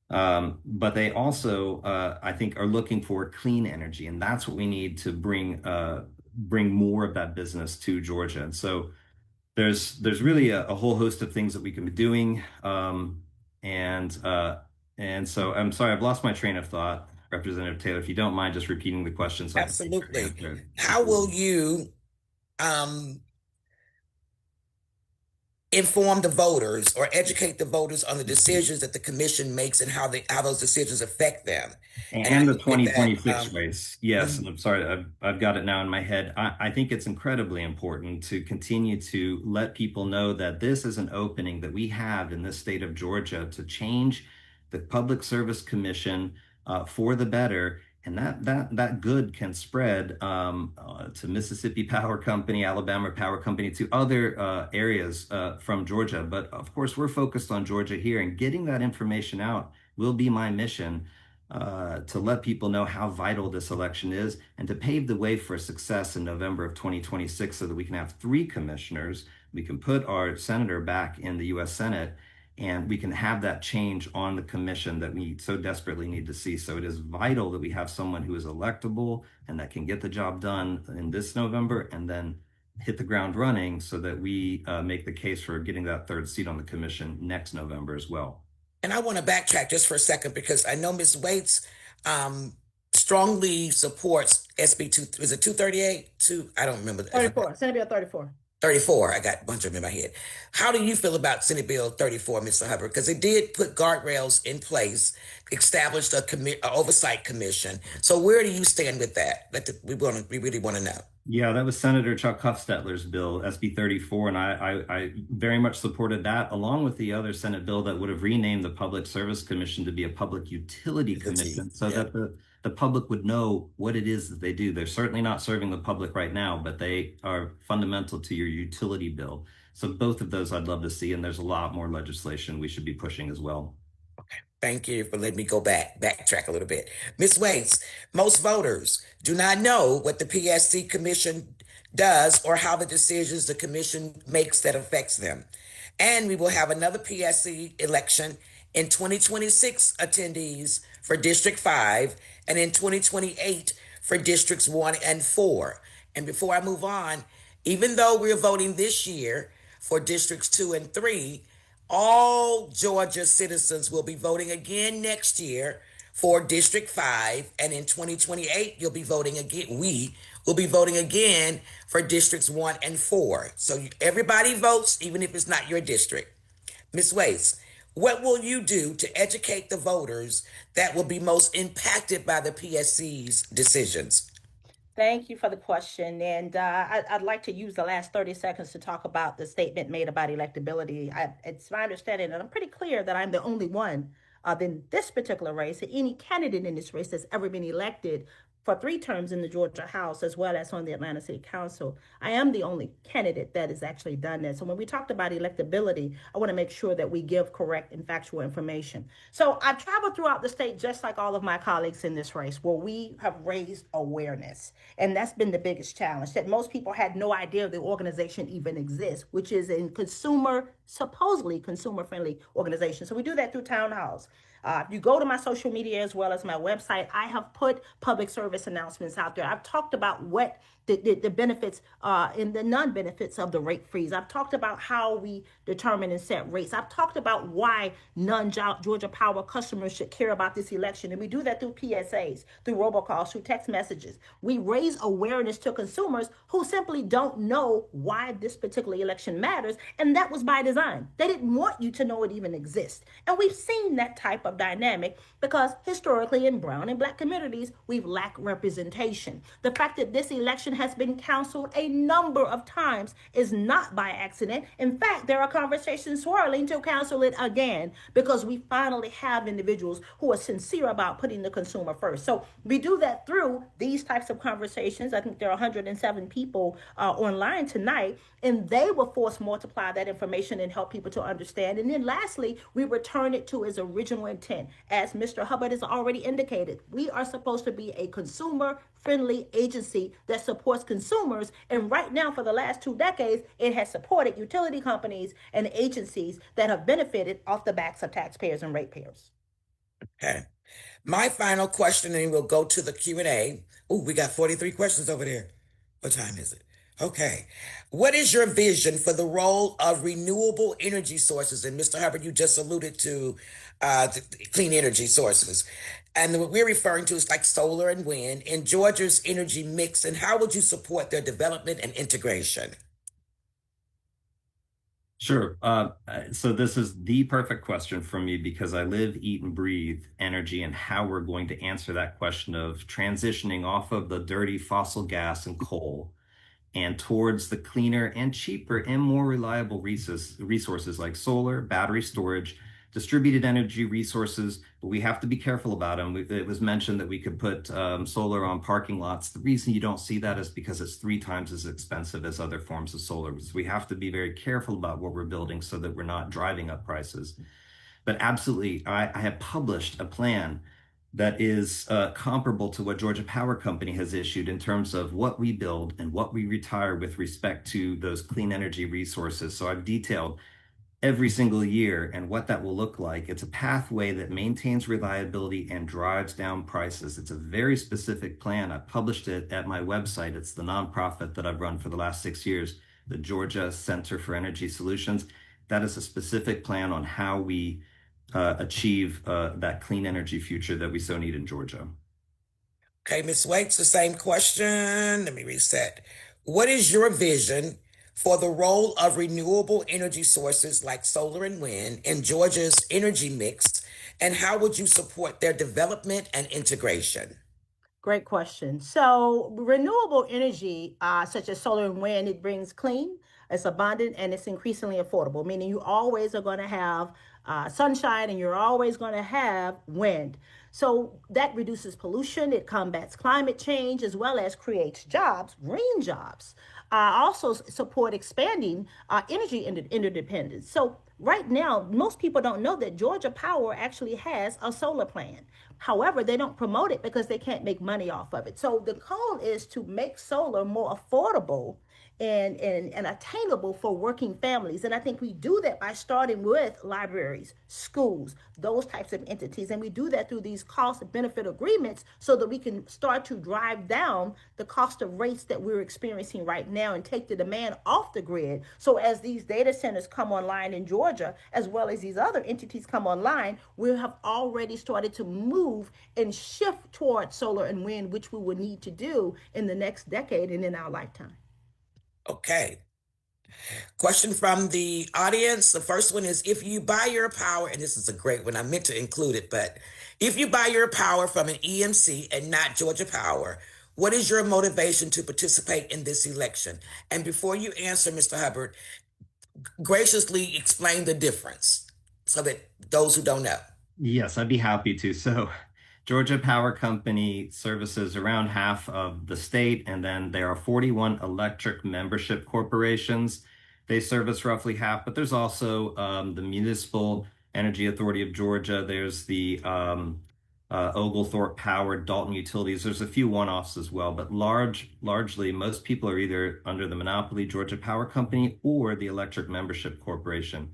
But they also, I think, are looking for clean energy, and that's what we need to bring more of that business to Georgia. And so there's really a whole host of things that we can be doing. And so I'm sorry, I've lost my train of thought, Representative Taylor. If you don't mind just repeating the question so I can Absolutely. answer. How will you inform the voters or educate the voters on the decisions that the commission makes and how those decisions affect them? And the 2026 race. Yes, and I'm sorry, I've got it now in my head. I think it's incredibly important to continue to let people know that this is an opening that we have in this state of Georgia to change the Public Service Commission for the better. And that good can spread to Mississippi Power Company, Alabama Power Company, to other areas from Georgia. But of course, we're focused on Georgia here, and getting that information out will be my mission to let people know how vital this election is and to pave the way for success in November of 2026 so that we can have 3 commissioners. We can put our senator back in the U.S. Senate, and we can have that change on the commission that we so desperately need to see. So it is vital that we have someone who is electable and that can get the job done in this November and then hit the ground running so that we make the case for getting that 3rd seat on the commission next November as well. And I want to backtrack just for a second because I know Ms. Waits strongly supports SB 2, is it 238? I don't remember. 34, Senate Bill 34. 34. I got a bunch of them in my head. How do you feel about Senate Bill 34, Mr. Hubbard? Because it did put guardrails in place, established a oversight commission. So where do you stand with that? We really want to know. Yeah, that was Senator Chuck Hufstetler's bill, SB 34, and I very much supported that, along with the other Senate bill that would have renamed the Public Service Commission to be a Public Utility Commission, so that the public would know what it is that they do. They're certainly not serving the public right now, but they are fundamental to your utility bill. So both of those I'd love to see, and there's a lot more legislation we should be pushing as well. Okay, thank you for letting me backtrack a little bit. Ms. Waits, most voters do not know what the PSC Commission does or how the decisions the commission makes that affects them. And we will have another PSC election in 2026 attendees for District 5 and in 2028 for Districts 1 and 4. And before I move on, even though we're voting this year for Districts 2 and 3, all Georgia citizens will be voting again next year for District 5. And in 2028, you'll be voting again. We will be voting again for Districts 1 and 4. So everybody votes, even if it's not your district. Ms. Waits, what will you do to educate the voters that will be most impacted by the PSC's decisions? Thank you for the question. And I'd like to use the last 30 seconds to talk about the statement made about electability. It's my understanding, and I'm pretty clear that I'm the only one in this particular race, any candidate in this race that's ever been elected for 3 terms in the Georgia House, as well as on the Atlanta City Council. I am the only candidate that has actually done that. So when we talked about electability, I want to make sure that we give correct and factual information. So I've traveled throughout the state, just like all of my colleagues in this race, where we have raised awareness. And that's been the biggest challenge, that most people had no idea the organization even exists, which is a supposedly consumer-friendly organization. So we do that through town halls. You go to my social media as well as my website. I have put public service announcements out there. I've talked about what the benefits and the non-benefits of the rate freeze. I've talked about how we determine and set rates. I've talked about why non-Georgia Power customers should care about this election. And we do that through PSAs, through robocalls, through text messages. We raise awareness to consumers who simply don't know why this particular election matters. And that was by design. They didn't want you to know it even exists. And we've seen that type of dynamic because historically in brown and black communities, we've lacked representation. The fact that this election has been canceled a number of times is not by accident. In fact, there are conversations swirling to cancel it again because we finally have individuals who are sincere about putting the consumer first. So we do that through these types of conversations. I think there are 107 people online tonight, and they will force multiply that information and help people to understand. And then lastly, we return it to its original intent. As Mr. Hubbard has already indicated, we are supposed to be a consumer-friendly agency that supports consumers. And right now, for the last 2 decades, it has supported utility companies and agencies that have benefited off the backs of taxpayers and ratepayers. Okay. My final question, and we'll go to the Q&A. Oh, we got 43 questions over there. What time is it? Okay. What is your vision for the role of renewable energy sources? And Mr. Hubbard, you just alluded to the clean energy sources. And what we're referring to is like solar and wind in Georgia's energy mix. And how would you support their development and integration? Sure. So this is the perfect question for me because I live, eat, and breathe energy and how we're going to answer that question of transitioning off of the dirty fossil gas and coal and towards the cleaner and cheaper and more reliable resources like solar, battery storage, distributed energy resources, but we have to be careful about them. It was mentioned that we could put solar on parking lots. The reason you don't see that is because it's 3 times as expensive as other forms of solar. So we have to be very careful about what we're building so that we're not driving up prices. But absolutely, I have published a plan that is comparable to what Georgia Power Company has issued in terms of what we build and what we retire with respect to those clean energy resources. So I've detailed every single year and what that will look like. It's a pathway that maintains reliability and drives down prices. It's a very specific plan. I published it at my website. It's the nonprofit that I've run for the last 6 years, the Georgia Center for Energy Solutions. That is a specific plan on how we achieve that clean energy future that we so need in Georgia. Okay, Ms. Waits, the same question. Let me reset. What is your vision for the role of renewable energy sources like solar and wind in Georgia's energy mix, and how would you support their development and integration? Great question. So renewable energy, such as solar and wind, it brings clean, it's abundant, and it's increasingly affordable, meaning you always are going to have sunshine and you're always going to have wind. So that reduces pollution, it combats climate change, as well as creates jobs, green jobs. Also support expanding energy interdependence. So right now, most people don't know that Georgia Power actually has a solar plan. However, they don't promote it because they can't make money off of it. So the goal is to make solar more affordable and attainable for working families. And I think we do that by starting with libraries, schools, those types of entities. And we do that through these cost benefit agreements so that we can start to drive down the cost of rates that we're experiencing right now and take the demand off the grid. So as these data centers come online in Georgia, as well as these other entities come online, we have already started to move and shift towards solar and wind, which we will need to do in the next decade and in our lifetime. Okay. Question from the audience. The first one is, if you buy your power, and this is a great one, I meant to include it, but if you buy your power from an EMC and not Georgia Power, what is your motivation to participate in this election? And before you answer, Mr. Hubbard, graciously explain the difference so that those who don't know. Yes, I'd be happy to. So Georgia Power Company services around half of the state, and then there are 41 electric membership corporations. They service roughly half, but there's also the Municipal Energy Authority of Georgia. There's the Oglethorpe Power, Dalton Utilities. There's a few one-offs as well, but largely most people are either under the monopoly Georgia Power Company or the Electric Membership Corporation.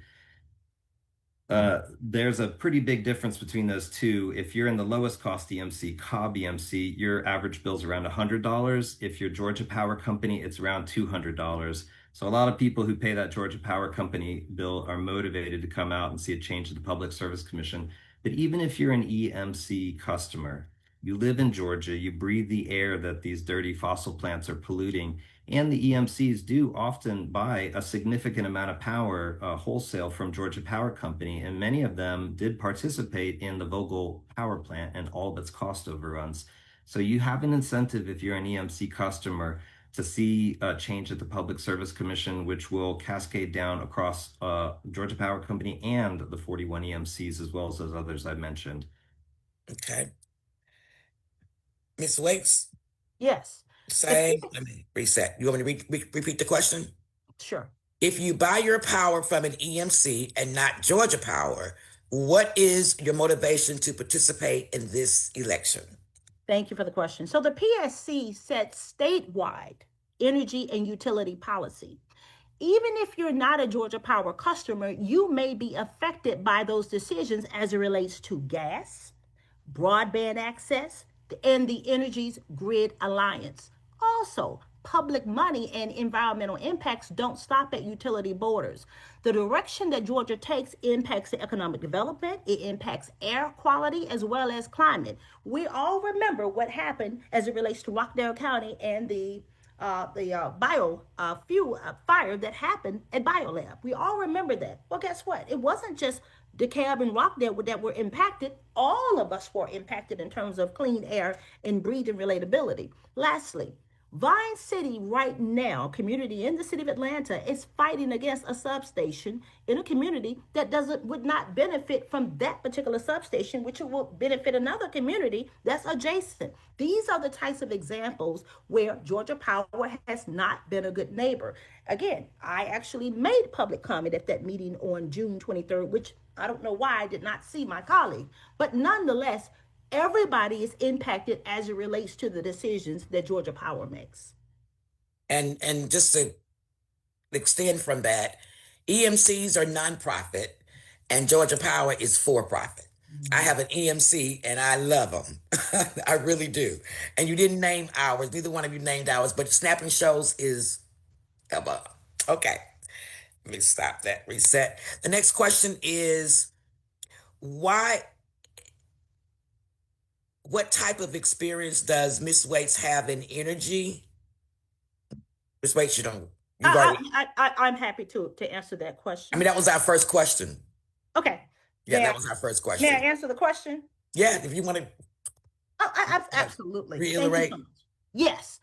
There's a pretty big difference between those two. If you're in the lowest cost EMC, Cobb EMC, your average bill's around $100. If you're Georgia Power Company, it's around $200. So a lot of people who pay that Georgia Power Company bill are motivated to come out and see a change to the Public Service Commission. But even if you're an EMC customer, you live in Georgia, you breathe the air that these dirty fossil plants are polluting, and the EMCs do often buy a significant amount of power wholesale from Georgia Power Company, and many of them did participate in the Vogtle power plant and all of its cost overruns. So you have an incentive if you're an EMC customer to see a change at the Public Service Commission, which will cascade down across Georgia Power Company and the 41 EMCs, as well as those others I mentioned. Okay. Ms. Waits? Yes. Say, let me reset. You want me to repeat the question? Sure. If you buy your power from an EMC and not Georgia Power, what is your motivation to participate in this election? Thank you for the question. So the PSC sets statewide energy and utility policy. Even if you're not a Georgia Power customer, you may be affected by those decisions as it relates to gas, broadband access, and the Energy's Grid Alliance. Also, public money and environmental impacts don't stop at utility borders. The direction that Georgia takes impacts the economic development, it impacts air quality as well as climate. We all remember what happened as it relates to Rockdale County and the fuel fire that happened at BioLab. We all remember that. Well, guess what? It wasn't just DeKalb and Rockdale that were impacted. All of us were impacted in terms of clean air and breathing relatability. Lastly, Vine City right now, community in the city of Atlanta, is fighting against a substation in a community that would not benefit from that particular substation, which will benefit another community that's adjacent. These are the types of examples where Georgia Power has not been a good neighbor. Again, I actually made public comment at that meeting on June 23rd, which I don't know why I did not see my colleague, but nonetheless, everybody is impacted as it relates to the decisions that Georgia Power makes. And just to extend from that, EMCs are nonprofit and Georgia Power is for profit. I have an EMC and I love them. I really do. And you didn't name ours. Neither one of you named ours, but Snapping Shows is above. Okay. Let me stop that. Reset. The next question is what type of experience does Ms. Waits have in energy? Ms. Waits, I'm happy to answer that question. I mean, that was our first question. Okay. Yeah, that was our first question. May I answer the question? Yeah, if you want to. Absolutely. Reiterate. Thank you so much. Yes.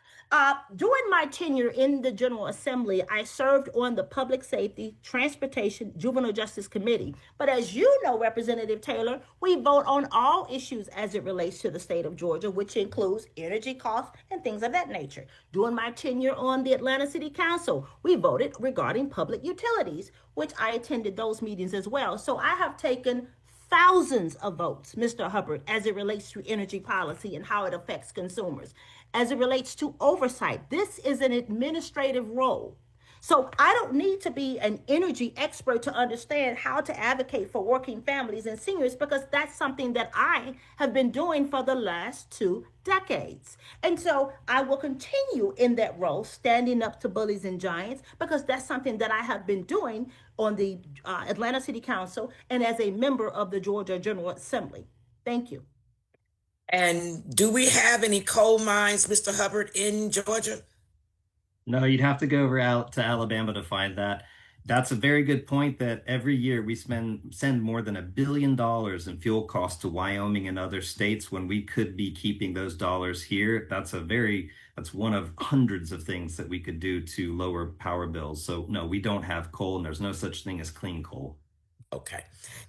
During my tenure in the General Assembly, I served on the Public Safety, Transportation, Juvenile Justice Committee. But as you know, Representative Taylor, we vote on all issues as it relates to the state of Georgia, which includes energy costs and things of that nature. During my tenure on the Atlanta City Council, we voted regarding public utilities, which I attended those meetings as well. So I have taken thousands of votes, Mr. Hubbard, as it relates to energy policy and how it affects consumers. As it relates to oversight, this is an administrative role. So I don't need to be an energy expert to understand how to advocate for working families and seniors, because that's something that I have been doing for the last 2 decades. And so I will continue in that role, standing up to bullies and giants, because that's something that I have been doing on the Atlanta City Council and as a member of the Georgia General Assembly. Thank you. And do we have any coal mines, Mr. Hubbard, in Georgia? No, you'd have to go over out to Alabama to find that. That's a very good point that every year we send more than $1 billion in fuel costs to Wyoming and other states when we could be keeping those dollars here. That's one of hundreds of things that we could do to lower power bills. So no, we don't have coal, and there's no such thing as clean coal. Okay.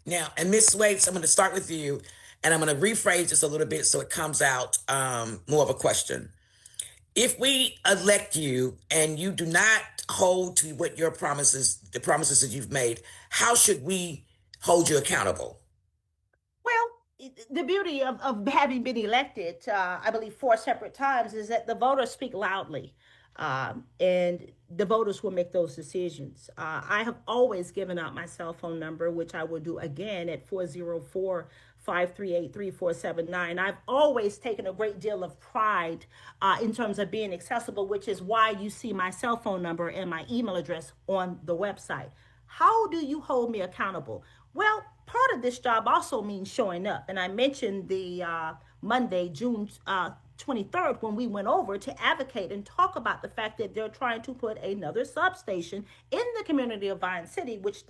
Now, and Ms. Waits, I'm going to start with you, and I'm going to rephrase this a little bit so it comes out more of a question. If we elect you and you do not hold to what your promises, the promises that you've made, how should we hold you accountable? Well, the beauty of having been elected, I believe 4 separate times, is that the voters speak loudly. And the voters will make those decisions. I have always given out my cell phone number, which I will do again at 404 538 3479. I've always taken a great deal of pride in terms of being accessible, which is why you see my cell phone number and my email address on the website. How do you hold me accountable? Well, part of this job also means showing up. And I mentioned the Monday, June 23rd, when we went over to advocate and talk about the fact that they're trying to put another substation in the community of Vine City, which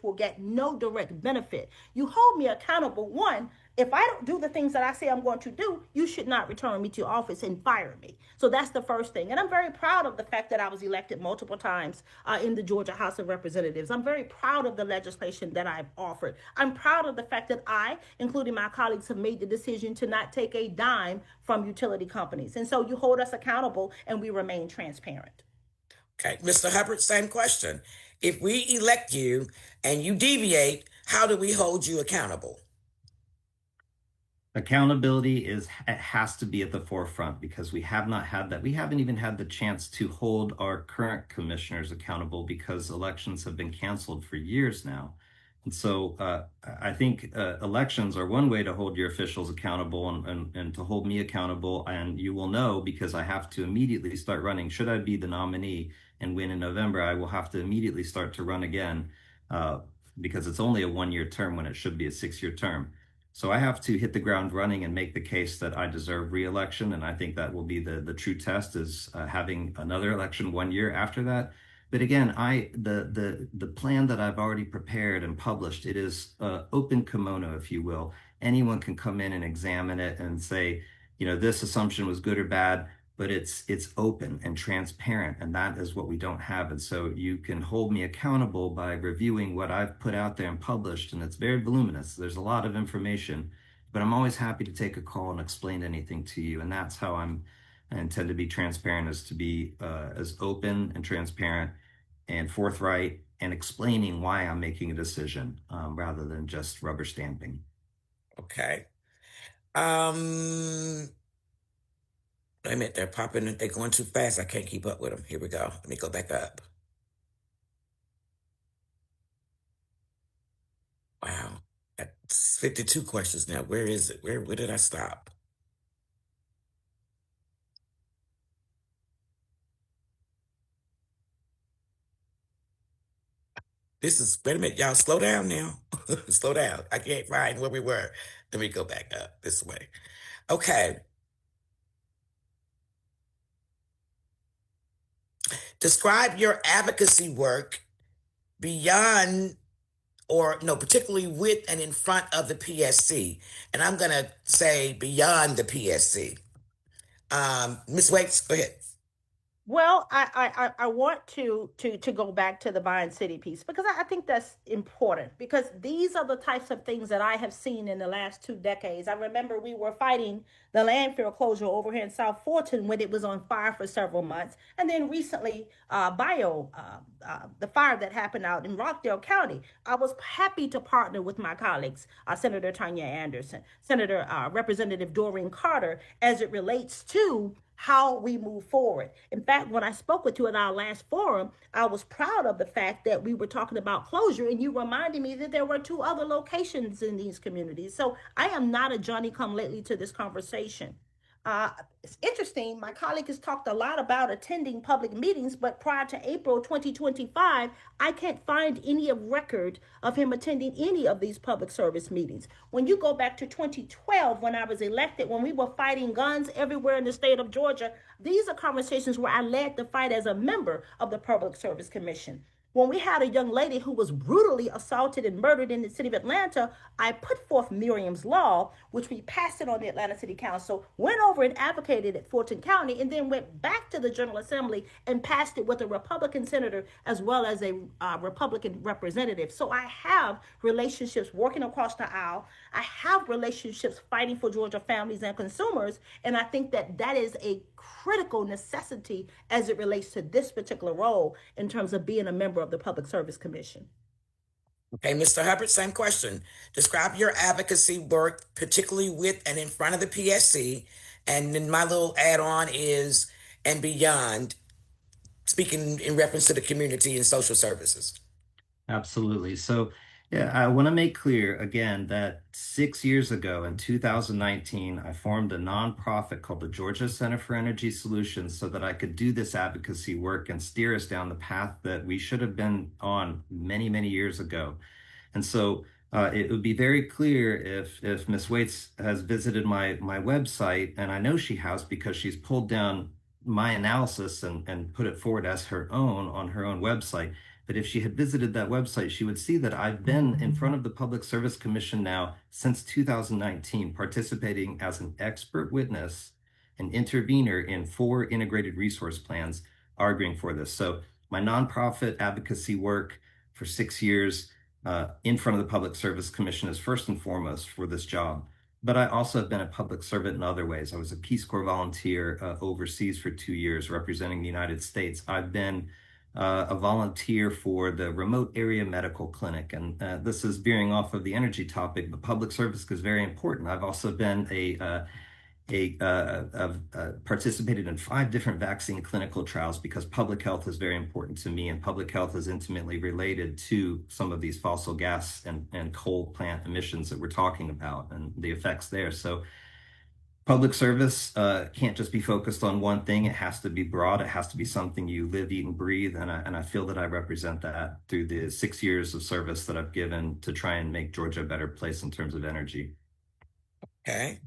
will get no direct benefit. You hold me accountable. One, if I don't do the things that I say I'm going to do, you should not return me to office and fire me. So that's the first thing. And I'm very proud of the fact that I was elected multiple times in the Georgia House of Representatives. I'm very proud of the legislation that I've offered. I'm proud of the fact that I, including my colleagues, have made the decision to not take a dime from utility companies. And so you hold us accountable and we remain transparent. Okay, Mr. Hubbard, same question. If we elect you and you deviate, how do we hold you accountable? Accountability has to be at the forefront because we have not had that. We haven't even had the chance to hold our current commissioners accountable because elections have been canceled for years now. And so I think elections are one way to hold your officials accountable and to hold me accountable. And you will know because I have to immediately start running. Should I be the nominee and win in November, I will have to immediately start to run again because it's only a 1-year term when it should be a 6-year term. So I have to hit the ground running and make the case that I deserve re-election. And I think that will be the true test is having another election 1 year after that. But again, the plan that I've already prepared and published, it is open kimono, if you will. Anyone can come in and examine it and say, you know, this assumption was good or bad, but it's open and transparent, and that is what we don't have. And so you can hold me accountable by reviewing what I've put out there and published, and it's very voluminous. There's a lot of information, but I'm always happy to take a call and explain anything to you, and that's how I intend to be transparent, is to be as open and transparent and forthright and explaining why I'm making a decision rather than just rubber stamping. Okay. Wait a minute, they're popping, they're going too fast. I can't keep up with them. Here we go. Let me go back up. Wow. That's 52 questions now. Where is it? Where did I stop? Wait a minute, y'all, slow down now. Slow down. I can't find where we were. Let me go back up this way. Okay. Describe your advocacy work beyond particularly with and in front of the PSC. And I'm going to say beyond the PSC. Ms. Waits, go ahead. Well, I want to go back to the Vine City piece because I think that's important because these are the types of things that I have seen in the last 2 decades. I remember we were fighting the landfill closure over here in South Fulton when it was on fire for several months, and then recently, the fire that happened out in Rockdale County. I was happy to partner with my colleagues, Senator Tanya Anderson, Senator Representative Doreen Carter, as it relates to how we move forward. In fact, when I spoke with you at our last forum, I was proud of the fact that we were talking about closure, and you reminded me that there were 2 other locations in these communities. So I am not a Johnny come lately to this conversation. It's interesting. My colleague has talked a lot about attending public meetings, but prior to April 2025, I can't find any record of him attending any of these public service meetings. When you go back to 2012, when I was elected, when we were fighting guns everywhere in the state of Georgia, these are conversations where I led the fight as a member of the Public Service Commission. When we had a young lady who was brutally assaulted and murdered in the city of Atlanta, I put forth Miriam's Law, which we passed it on the Atlanta City Council, went over and advocated at Fulton County, and then went back to the General Assembly and passed it with a Republican senator as well as a Republican representative. So I have relationships working across the aisle. I have relationships fighting for Georgia families and consumers, and I think that that is a critical necessity as it relates to this particular role in terms of being a member of the Public Service Commission. Okay, Mr. Hubbard, same question. Describe your advocacy work, particularly with and in front of the PSC. And then my little add-on is, and beyond speaking in reference to the community and social services. Absolutely. So, yeah, I want to make clear again that 6 years ago in 2019, I formed a nonprofit called the Georgia Center for Energy Solutions so that I could do this advocacy work and steer us down the path that we should have been on many, many years ago. And so it would be very clear if Ms. Waits has visited my website, and I know she has because she's pulled down my analysis and put it forward as her own on her own website. But if she had visited that website, she would see that I've been in front of the Public Service Commission now since 2019, participating as an expert witness, an intervener in 4 integrated resource plans, arguing for this. So my nonprofit advocacy work for 6 years in front of the Public Service Commission is first and foremost for this job. But I also have been a public servant in other ways. I was a Peace Corps volunteer overseas for 2 years representing the United States. I've been a volunteer for the remote area medical clinic. And this is veering off of the energy topic, but public service is very important. I've also been participated in 5 different vaccine clinical trials because public health is very important to me, and public health is intimately related to some of these fossil gas and coal plant emissions that we're talking about and the effects there. So public service can't just be focused on one thing. It has to be broad. It has to be something you live, eat, and breathe. And I feel that I represent that through the 6 years of service that I've given to try and make Georgia a better place in terms of energy. Okay.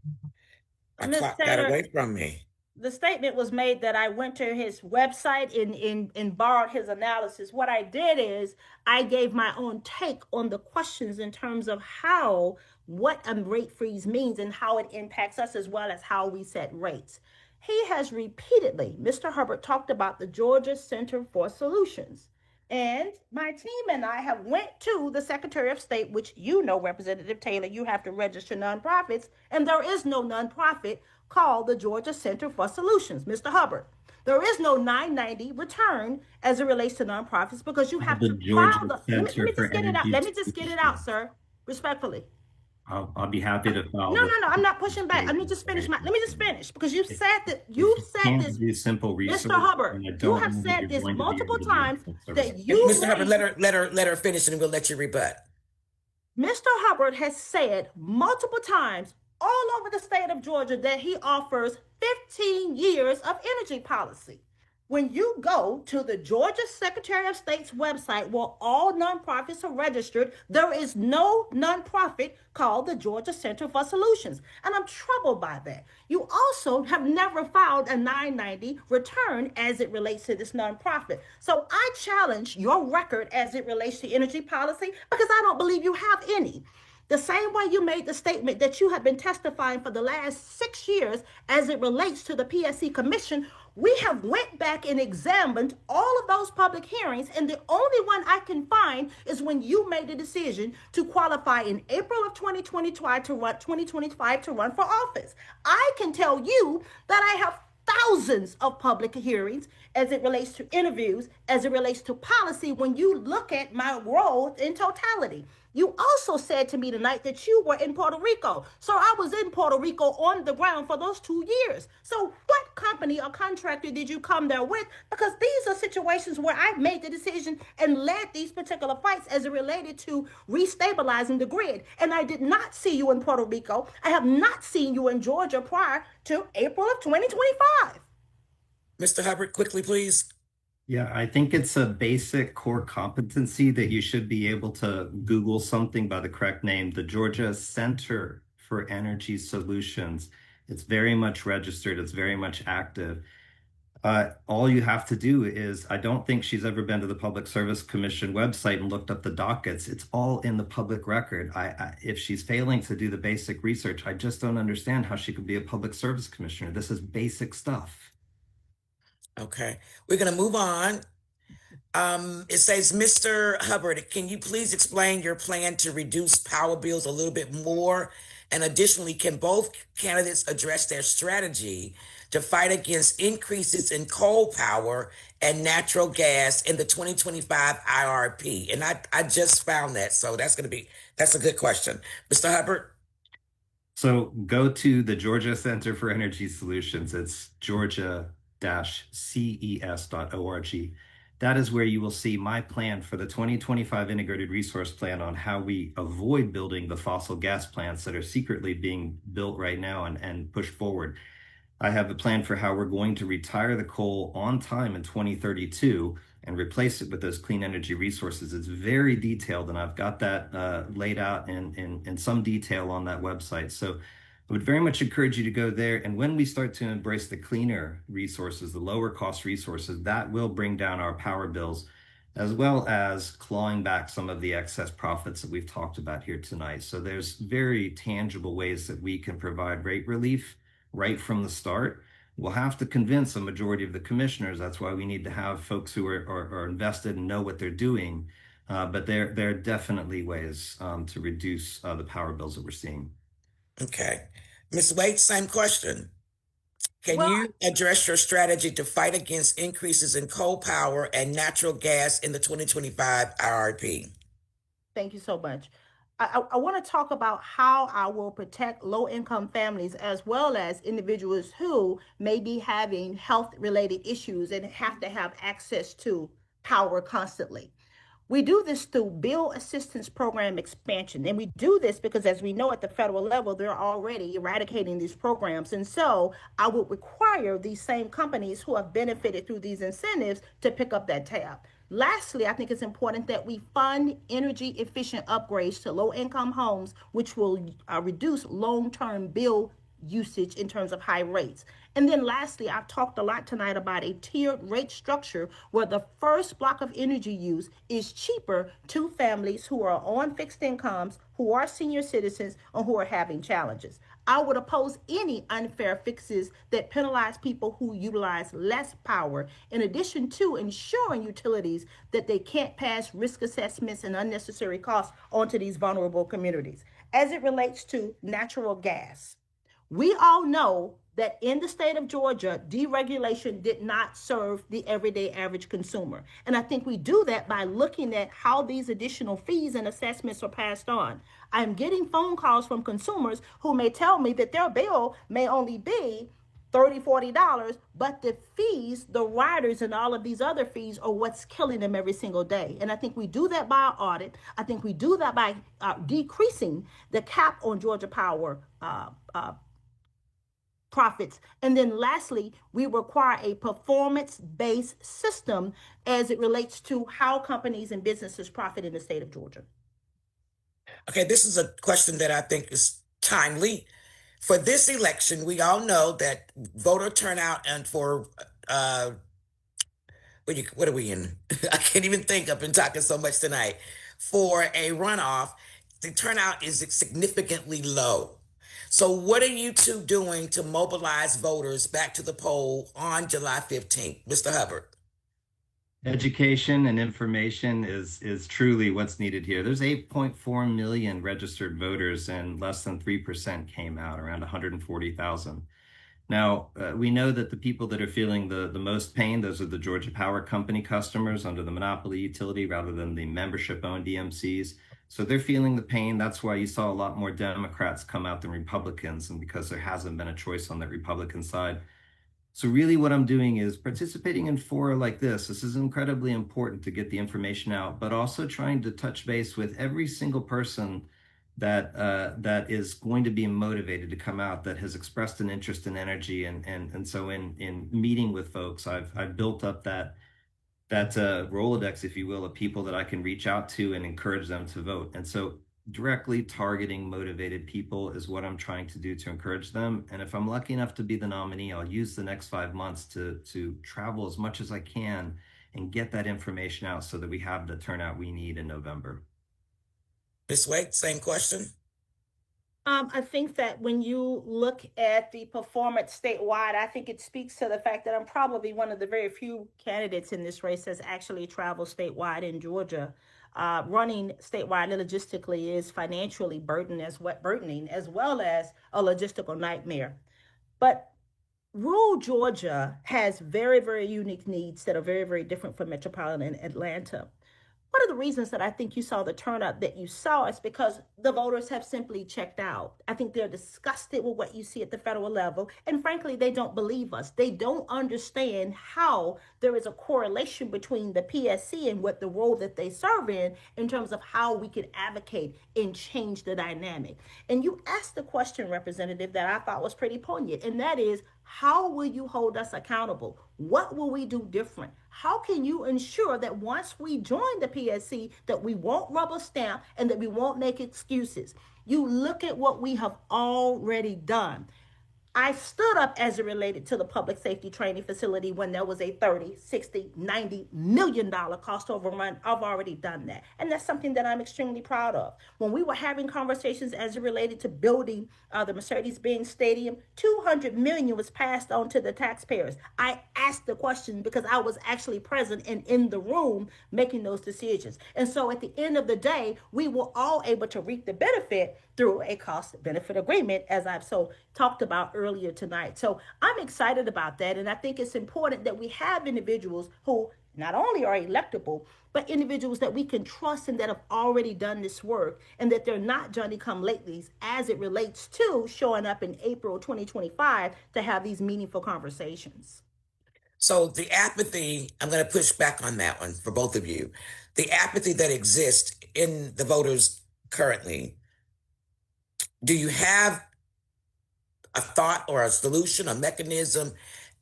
I Ms. clocked that Taylor, away from me. the statement was made that I went to his website and borrowed his analysis. What I did is I gave my own take on the questions in terms of what a rate freeze means and how it impacts us, as well as how we set rates. He has repeatedly, Mr. Hubbard talked about the Georgia Center for Solutions. And my team and I have went to the Secretary of State, which you know, Representative Taylor, you have to register nonprofits, and there is no nonprofit called the Georgia Center for Solutions, Mr. Hubbard. There is no 990 return as it relates to nonprofits because you have to file the. Let me just get it out. Let me just get it out, sir. Respectfully. I'll be happy to file. No. I'm not pushing back. Let me just finish because you said that do simple research. Mr. Hubbard, you have said this multiple times that you. Mr. Hubbard, let her finish, and we'll let you rebut. Mr. Hubbard has said multiple times all over the state of Georgia that he offers 15 years of energy policy. When you go to the Georgia Secretary of State's website where all nonprofits are registered, there is no nonprofit called the Georgia Center for Solutions. And I'm troubled by that. You also have never filed a 990 return as it relates to this nonprofit. So I challenge your record as it relates to energy policy because I don't believe you have any. The same way you made the statement that you have been testifying for the last 6 years as it relates to the PSC Commission, we have went back and examined all of those public hearings, and the only one I can find is when you made a decision to qualify in April of 2025 to run for office. I can tell you that I have thousands of public hearings as it relates to interviews, as it relates to policy, when you look at my role in totality. You also said to me tonight that you were in Puerto Rico. So I was in Puerto Rico on the ground for those 2 years. So what company or contractor did you come there with? Because these are situations where I made the decision and led these particular fights as it related to restabilizing the grid. And I did not see you in Puerto Rico. I have not seen you in Georgia prior to April of 2025. Mr. Hubbard, quickly, please. Yeah, I think it's a basic core competency that you should be able to Google something by the correct name, the Georgia Center for Energy Solutions. It's very much registered. It's very much active. All you have to do is, I don't think she's ever been to the Public Service Commission website and looked up the dockets. It's all in the public record. If she's failing to do the basic research, I just don't understand how she could be a public service commissioner. This is basic stuff. Okay, we're going to move on. It says, Mr. Hubbard, can you please explain your plan to reduce power bills a little bit more? And additionally, can both candidates address their strategy to fight against increases in coal power and natural gas in the 2025 IRP? And I just found that. So that's a good question. Mr. Hubbard? So go to the Georgia Center for Energy Solutions. It's Georgia ces.org. That is where you will see my plan for the 2025 Integrated Resource Plan on how we avoid building the fossil gas plants that are secretly being built right now and pushed forward. I have a plan for how we're going to retire the coal on time in 2032 and replace it with those clean energy resources. It's very detailed, and I've got that laid out in some detail on that website. So I would very much encourage you to go there. And when we start to embrace the cleaner resources, the lower cost resources, that will bring down our power bills, as well as clawing back some of the excess profits that we've talked about here tonight. So there's very tangible ways that we can provide rate relief right from the start. We'll have to convince a majority of the commissioners. That's why we need to have folks who are invested and know what they're doing. But there are definitely ways to reduce the power bills that we're seeing. Okay. Ms. Wade, same question. Can Well, you address your strategy to fight against increases in coal power and natural gas in the 2025 IRP? thank you so much. I want to talk about how I will protect low income families as well as individuals who may be having health related issues and have to have access to power constantly. We do this through bill assistance program expansion. And we do this because, as we know, at the federal level, they're already eradicating these programs. And so I would require these same companies who have benefited through these incentives to pick up that tab. Lastly, I think it's important that we fund energy efficient upgrades to low income homes, which will reduce long term bill usage in terms of high rates. And then lastly, I've talked a lot tonight about a tiered rate structure where the first block of energy use is cheaper to families who are on fixed incomes, who are senior citizens, or who are having challenges. I would oppose any unfair fixes that penalize people who utilize less power, in addition to ensuring utilities that they can't pass risk assessments and unnecessary costs onto these vulnerable communities. As it relates to natural gas, we all know that in the state of Georgia, deregulation did not serve the everyday average consumer. And I think we do that by looking at how these additional fees and assessments are passed on. I'm getting phone calls from consumers who may tell me that their bill may only be $30, $40, but the fees, the riders, and all of these other fees are what's killing them every single day. And I think we do that by audit. I think we do that by decreasing the cap on Georgia Power profits. And then lastly, we require a performance-based system as it relates to how companies and businesses profit in the state of Georgia. Okay, this is a question that I think is timely. For this election, we all know that voter turnout and for what are we in? I can't even think. I've been talking so much tonight. For a runoff, the turnout is significantly low. So, what are you two doing to mobilize voters back to the poll on July 15th, Mr. Hubbard? Education and information is truly what's needed here. There's 8.4 million registered voters, and less than 3% came out, around 140,000. Now, we know that the people that are feeling the most pain, those are the Georgia Power Company customers under the monopoly utility rather than the membership-owned DMCs. So they're feeling the pain. That's why you saw a lot more Democrats come out than Republicans, and because there hasn't been a choice on the Republican side. So really what I'm doing is participating in fora like this. This is incredibly important to get the information out, but also trying to touch base with every single person that is going to be motivated to come out, that has expressed an interest in energy. And so in meeting with folks, I've built up that Rolodex, if you will, of people that I can reach out to and encourage them to vote. And so directly targeting motivated people is what I'm trying to do to encourage them. And if I'm lucky enough to be the nominee, I'll use the next 5 months to travel as much as I can and get that information out so that we have the turnout we need in November. Ms. Wade, same question. I think that when you look at the performance statewide, I think it speaks to the fact that I'm probably one of the very few candidates in this race that's actually traveled statewide in Georgia. Running statewide logistically is financially burdening as well as a logistical nightmare. But rural Georgia has very, very unique needs that are very, very different from metropolitan Atlanta. one of the reasons that I think you saw the turnout that you saw is because the voters have simply checked out. I think they're disgusted with what you see at the federal level. And frankly, they don't believe us. They don't understand how there is a correlation between the PSC and what the role that they serve in terms of how we can advocate and change the dynamic. And you asked the question, Representative, that I thought was pretty poignant, and that is, how will you hold us accountable? What will we do different? How can you ensure that once we join the PSC that we won't rubber stamp and that we won't make excuses? You look at what we have already done. I stood up as it related to the public safety training facility when there was a 30, 60, $90 million cost overrun. I've already done that. And that's something that I'm extremely proud of. When we were having conversations as it related to building the Mercedes-Benz Stadium, $200 million was passed on to the taxpayers. I asked the question because I was actually present and in the room making those decisions. And so at the end of the day, we were all able to reap the benefit through a cost benefit agreement, as I've so talked about earlier tonight. So I'm excited about that. And I think it's important that we have individuals who not only are electable, but individuals that we can trust and that have already done this work, and that they're not Johnny come latelys as it relates to showing up in April 2025 to have these meaningful conversations. So the apathy, I'm going to push back on that one for both of you. The apathy that exists in the voters currently, do you have a thought or a solution, a mechanism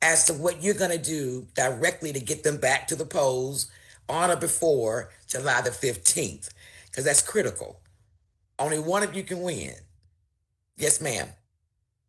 as to what you're going to do directly to get them back to the polls on or before July the 15th? Because that's critical. Only one of you can win. Yes, ma'am.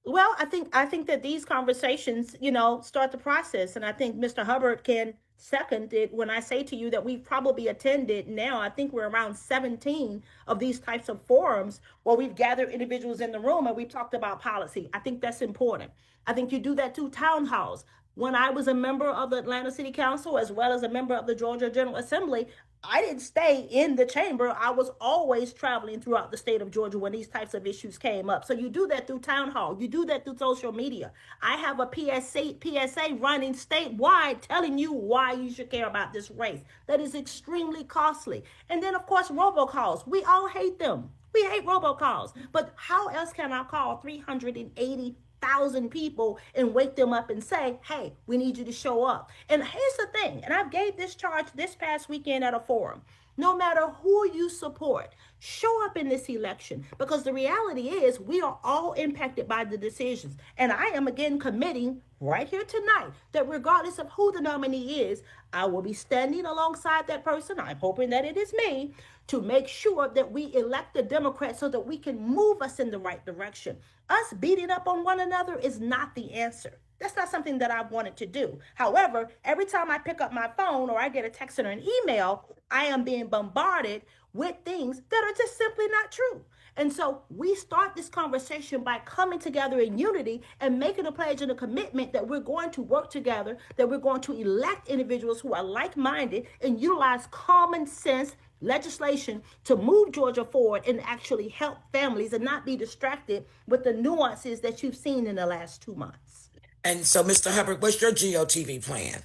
Well, I think that these conversations, start the process, and I think Mr. Hubbard can second it when I say to you that we've probably attended now. I think we're around 17 of these types of forums where we've gathered individuals in the room and we've talked about policy. I think that's important. I think you do that through town halls. When I was a member of the Atlanta City Council as well as a member of the Georgia General Assembly, I didn't stay in the chamber. I was always traveling throughout the state of Georgia when these types of issues came up. So you do that through town hall. You do that through social media. I have a PSA running statewide telling you why you should care about this race. That is extremely costly. And then, of course, robocalls. We all hate them. We hate robocalls. But how else can I call 380,000 people and wake them up and say, hey, we need you to show up? And here's the thing, and I gave this charge this past weekend at a forum. No matter who you support, show up in this election, because the reality is we are all impacted by the decisions. And I am again committing right here tonight that regardless of who the nominee is, I will be standing alongside that person. I'm hoping that it is me, to make sure that we elect a Democrat so that we can move us in the right direction. Us beating up on one another is not the answer. That's not something that I wanted to do. However, every time I pick up my phone or I get a text or an email, I am being bombarded with things that are just simply not true. And so we start this conversation by coming together in unity and making a pledge and a commitment that we're going to work together, that we're going to elect individuals who are like-minded and utilize common sense legislation to move Georgia forward and actually help families and not be distracted with the nuances that you've seen in the last 2 months. And so, Mr. Hubbard, what's your GOTV plan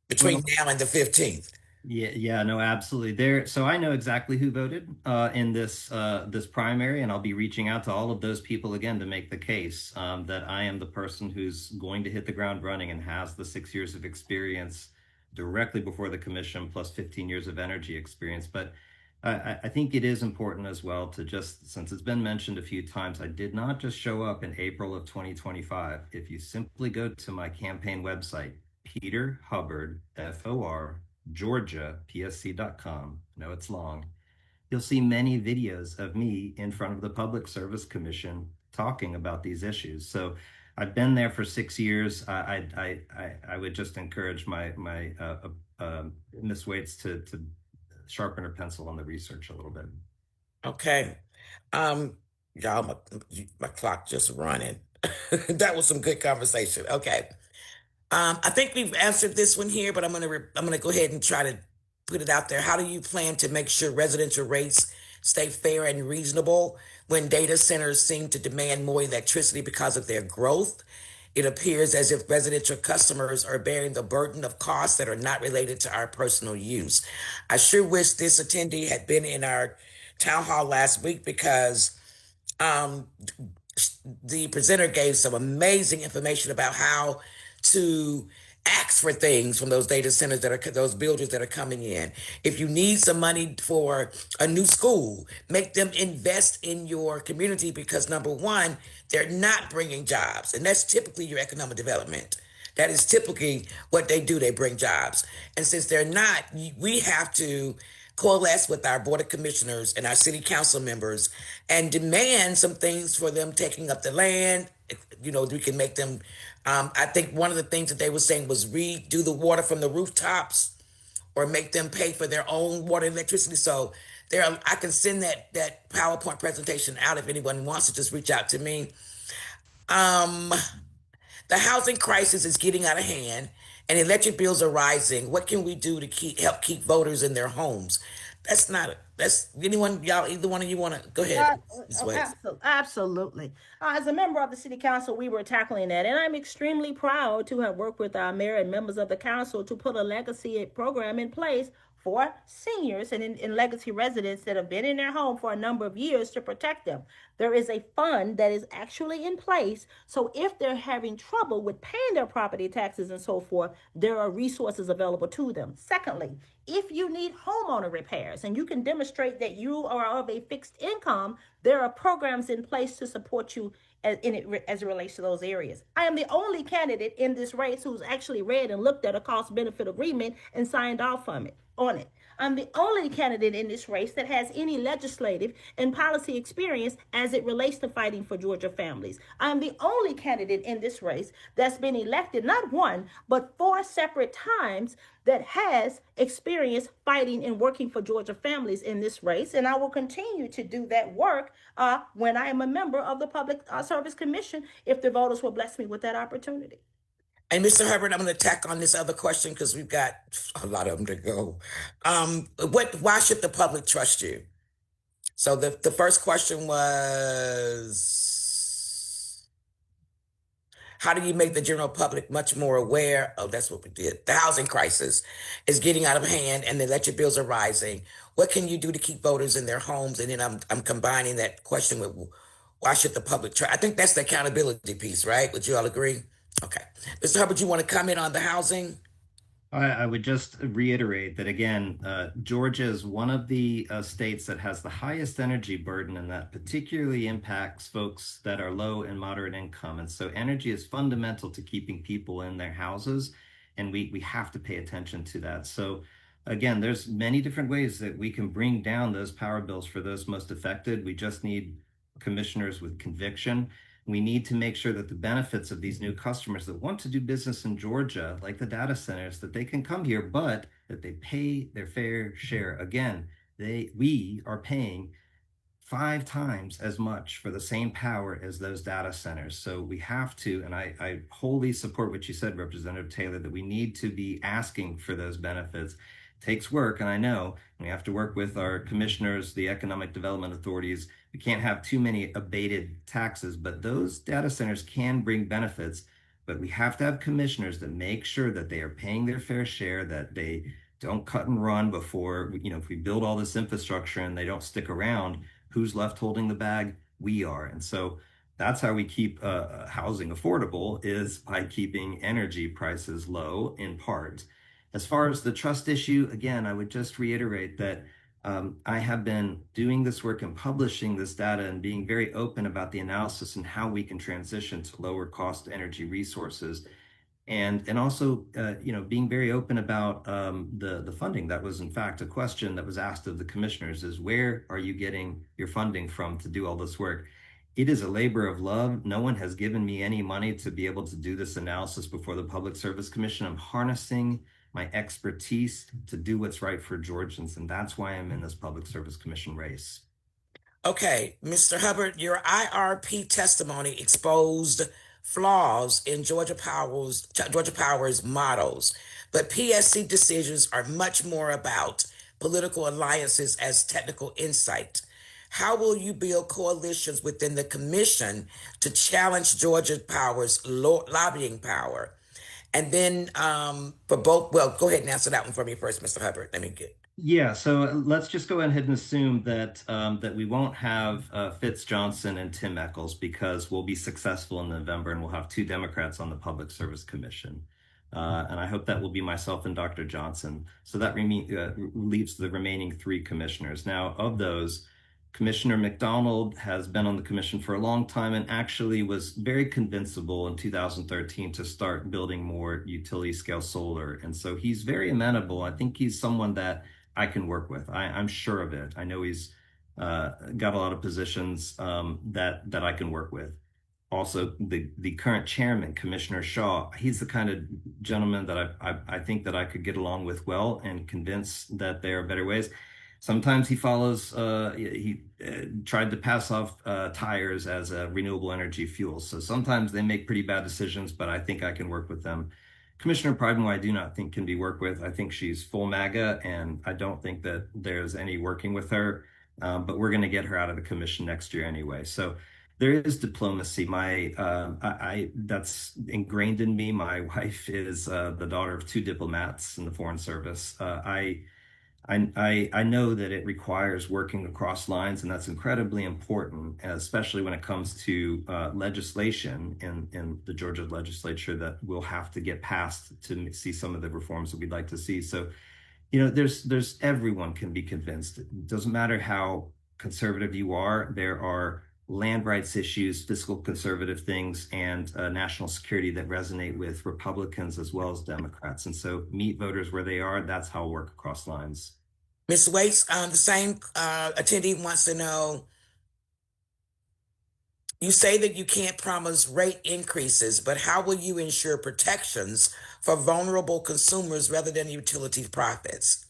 between now and the 15th? Yeah, no, absolutely. So I know exactly who voted in this primary, and I'll be reaching out to all of those people again to make the case that I am the person who's going to hit the ground running and has the 6 years of experience directly before the commission, plus 15 years of energy experience. But I think it is important as well to just, since it's been mentioned a few times, I did not just show up in April of 2025. If you simply go to my campaign website, Peter Hubbard, FOR, Georgia, PSC.com, I know it's long, you'll see many videos of me in front of the Public Service Commission talking about these issues. So I've been there for 6 years. I would just encourage my Miss Waits to sharpen her pencil on the research a little bit. Okay. Y'all, my clock just running. That was some good conversation. Okay. I think we've answered this one here, but I'm gonna go ahead and try to put it out there. How do you plan to make sure residential rates stay fair and reasonable when data centers seem to demand more electricity because of their growth? it appears as if residential customers are bearing the burden of costs that are not related to our personal use. I sure wish this attendee had been in our town hall last week because um, the presenter gave some amazing information about how to ask for things from those data centers that are those builders that are coming in. If you need some money for a new school, make them invest in your community because number one, they're not bringing jobs, and that's typically your economic development. That is typically what they do. They bring jobs. And since they're not, we have to coalesce with our board of commissioners and our city council members and demand some things for them taking up the land. You know, we can make them, I think one of the things that they were saying was redo the water from the rooftops or make them pay for their own water and electricity. So I can send that PowerPoint presentation out if anyone wants to just reach out to me. Um, the housing crisis is getting out of hand and electric bills are rising. What can we do to help keep voters in their homes? That's anyone, y'all, either one of you want to go ahead. Absolutely. As a member of the city council, we were tackling that, and I'm extremely proud to have worked with our mayor and members of the council to put a legacy program in place for seniors and in legacy residents that have been in their home for a number of years to protect them. There is a fund that is actually in place. So if they're having trouble with paying their property taxes and so forth, there are resources available to them. Secondly, if you need homeowner repairs and you can demonstrate that you are of a fixed income, there are programs in place to support you as it relates to those areas. I am the only candidate in this race who's actually read and looked at a cost benefit agreement and signed off on it. I'm the only candidate in this race that has any legislative and policy experience as it relates to fighting for Georgia families. I'm the only candidate in this race that's been elected not one, but 4 separate times that has experience fighting and working for Georgia families in this race. And I will continue to do that work when I am a member of the Public Service Commission if the voters will bless me with that opportunity. And Mr. Hubbard, I'm going to tack on this other question because we've got a lot of them to go. Why should the public trust you? So the first question was, how do you make the general public much more aware? Oh, that's what we did. The housing crisis is getting out of hand and the electric bills are rising. What can you do to keep voters in their homes? And then I'm combining that question with why should the public trust? I think that's the accountability piece, right? Would you all agree? Okay. Mr. Hubbard, you want to comment on the housing? I would just reiterate that again, Georgia is one of the states that has the highest energy burden, and that particularly impacts folks that are low and moderate income. And so energy is fundamental to keeping people in their houses, and we have to pay attention to that. So again, there's many different ways that we can bring down those power bills for those most affected. We just need commissioners with conviction. We need to make sure that the benefits of these new customers that want to do business in Georgia, like the data centers, that they can come here, but that they pay their fair share. Again, we are paying 5 times as much for the same power as those data centers. So we have to, and I wholly support what you said, Representative Taylor, that we need to be asking for those benefits. It takes work, and I know we have to work with our commissioners, the economic development authorities. We can't have too many abated taxes, but those data centers can bring benefits. But we have to have commissioners that make sure that they are paying their fair share, that they don't cut and run before, if we build all this infrastructure and they don't stick around, who's left holding the bag? We are. And so that's how we keep housing affordable, is by keeping energy prices low in part. As far as the trust issue, again, I would just reiterate that I have been doing this work and publishing this data and being very open about the analysis and how we can transition to lower cost energy resources. And also, being very open about the funding. That was, in fact, a question that was asked of the commissioners, is where are you getting your funding from to do all this work? It is a labor of love. No one has given me any money to be able to do this analysis before the Public Service Commission. I'm harnessing my expertise to do what's right for Georgians, and that's why I'm in this Public Service Commission race. Okay, Mr. Hubbard, your IRP testimony exposed flaws in Georgia Power's models, but PSC decisions are much more about political alliances as technical insight. How will you build coalitions within the commission to challenge Georgia Power's lobbying power? And then for both, well, go ahead and answer that one for me first, Mr. Hubbard. Let me get. Yeah, so let's just go ahead and assume that that we won't have Fitz Johnson and Tim Eccles because we'll be successful in November and we'll have two Democrats on the Public Service Commission. And I hope that will be myself and Dr. Johnson. So that leaves the remaining three commissioners. Now, of those, Commissioner McDonald has been on the commission for a long time and actually was very convincible in 2013 to start building more utility scale solar. And so he's very amenable. I think he's someone that I can work with. I'm sure of it. I know he's got a lot of positions that I can work with. Also, the current chairman, Commissioner Shaw, he's the kind of gentleman that I think that I could get along with well and convince that there are better ways. Sometimes he follows, he tried to pass off tires as a renewable energy fuel. So sometimes they make pretty bad decisions, but I think I can work with them. Commissioner Pridemore, I do not think can be worked with. I think she's full MAGA, and I don't think that there's any working with her. But we're going to get her out of the commission next year anyway. So there is diplomacy. That's ingrained in me. My wife is the daughter of two diplomats in the Foreign Service. I know that it requires working across lines, and that's incredibly important, especially when it comes to legislation in the Georgia legislature that will have to get passed to see some of the reforms that we'd like to see. So, there's everyone can be convinced. It doesn't matter how conservative you are. There are land rights issues, fiscal conservative things, and national security that resonate with Republicans as well as Democrats. And so meet voters where they are. That's how I'll work across lines. Ms. Waits, the same attendee wants to know, you say that you can't promise rate increases, but how will you ensure protections for vulnerable consumers rather than utility profits?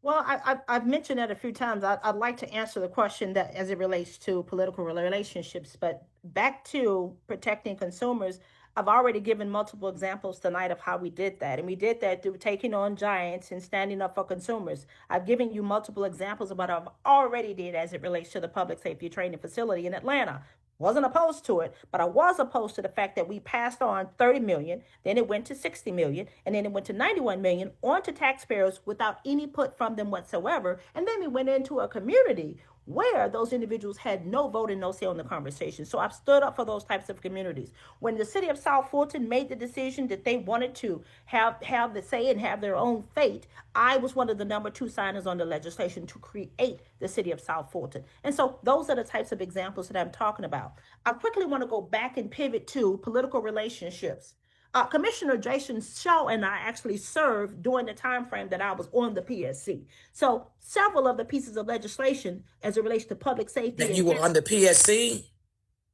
Well, I've mentioned that a few times. I'd like to answer the question that as it relates to political relationships, but back to protecting consumers, I've already given multiple examples tonight of how we did that. And we did that through taking on giants and standing up for consumers. I've given you multiple examples of what I've already did as it relates to the public safety training facility in Atlanta. Wasn't opposed to it, but I was opposed to the fact that we passed on 30 million, then it went to 60 million, and then it went to 91 million onto taxpayers without any put from them whatsoever. And then we went into a community where those individuals had no vote and no say on the conversation. So I've stood up for those types of communities. When the city of South Fulton made the decision that they wanted to have the say and have their own fate, I was one of the number 2 signers on the legislation to create the city of South Fulton. And so those are the types of examples that I'm talking about. I quickly want to go back and pivot to political relationships. Commissioner Jason Shaw and I actually served during the time frame that I was on the PSC. So several of the pieces of legislation as it relates to public safety. That you were on the PSC?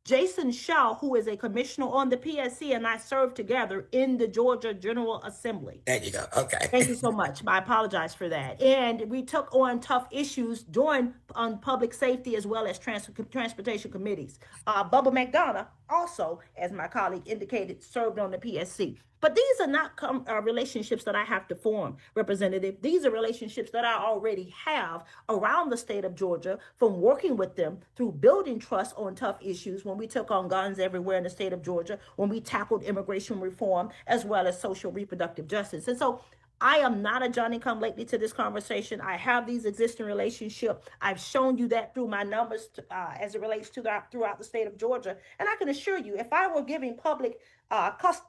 Jason Shaw, who is a commissioner on the PSC, and I served together in the Georgia General Assembly. There you go. Okay. Thank you so much. I apologize for that. And we took on tough issues on public safety as well as transportation committees. Bubba McDonough also, as my colleague indicated, served on the PSC. But these are not relationships that I have to form, Representative. These are relationships that I already have around the state of Georgia from working with them through building trust on tough issues when we took on guns everywhere in the state of Georgia, when we tackled immigration reform, as well as social reproductive justice. And so I am not a Johnny-come-lately to this conversation. I have these existing relationships. I've shown you that through my numbers as it relates to throughout the state of Georgia. And I can assure you, if I were giving public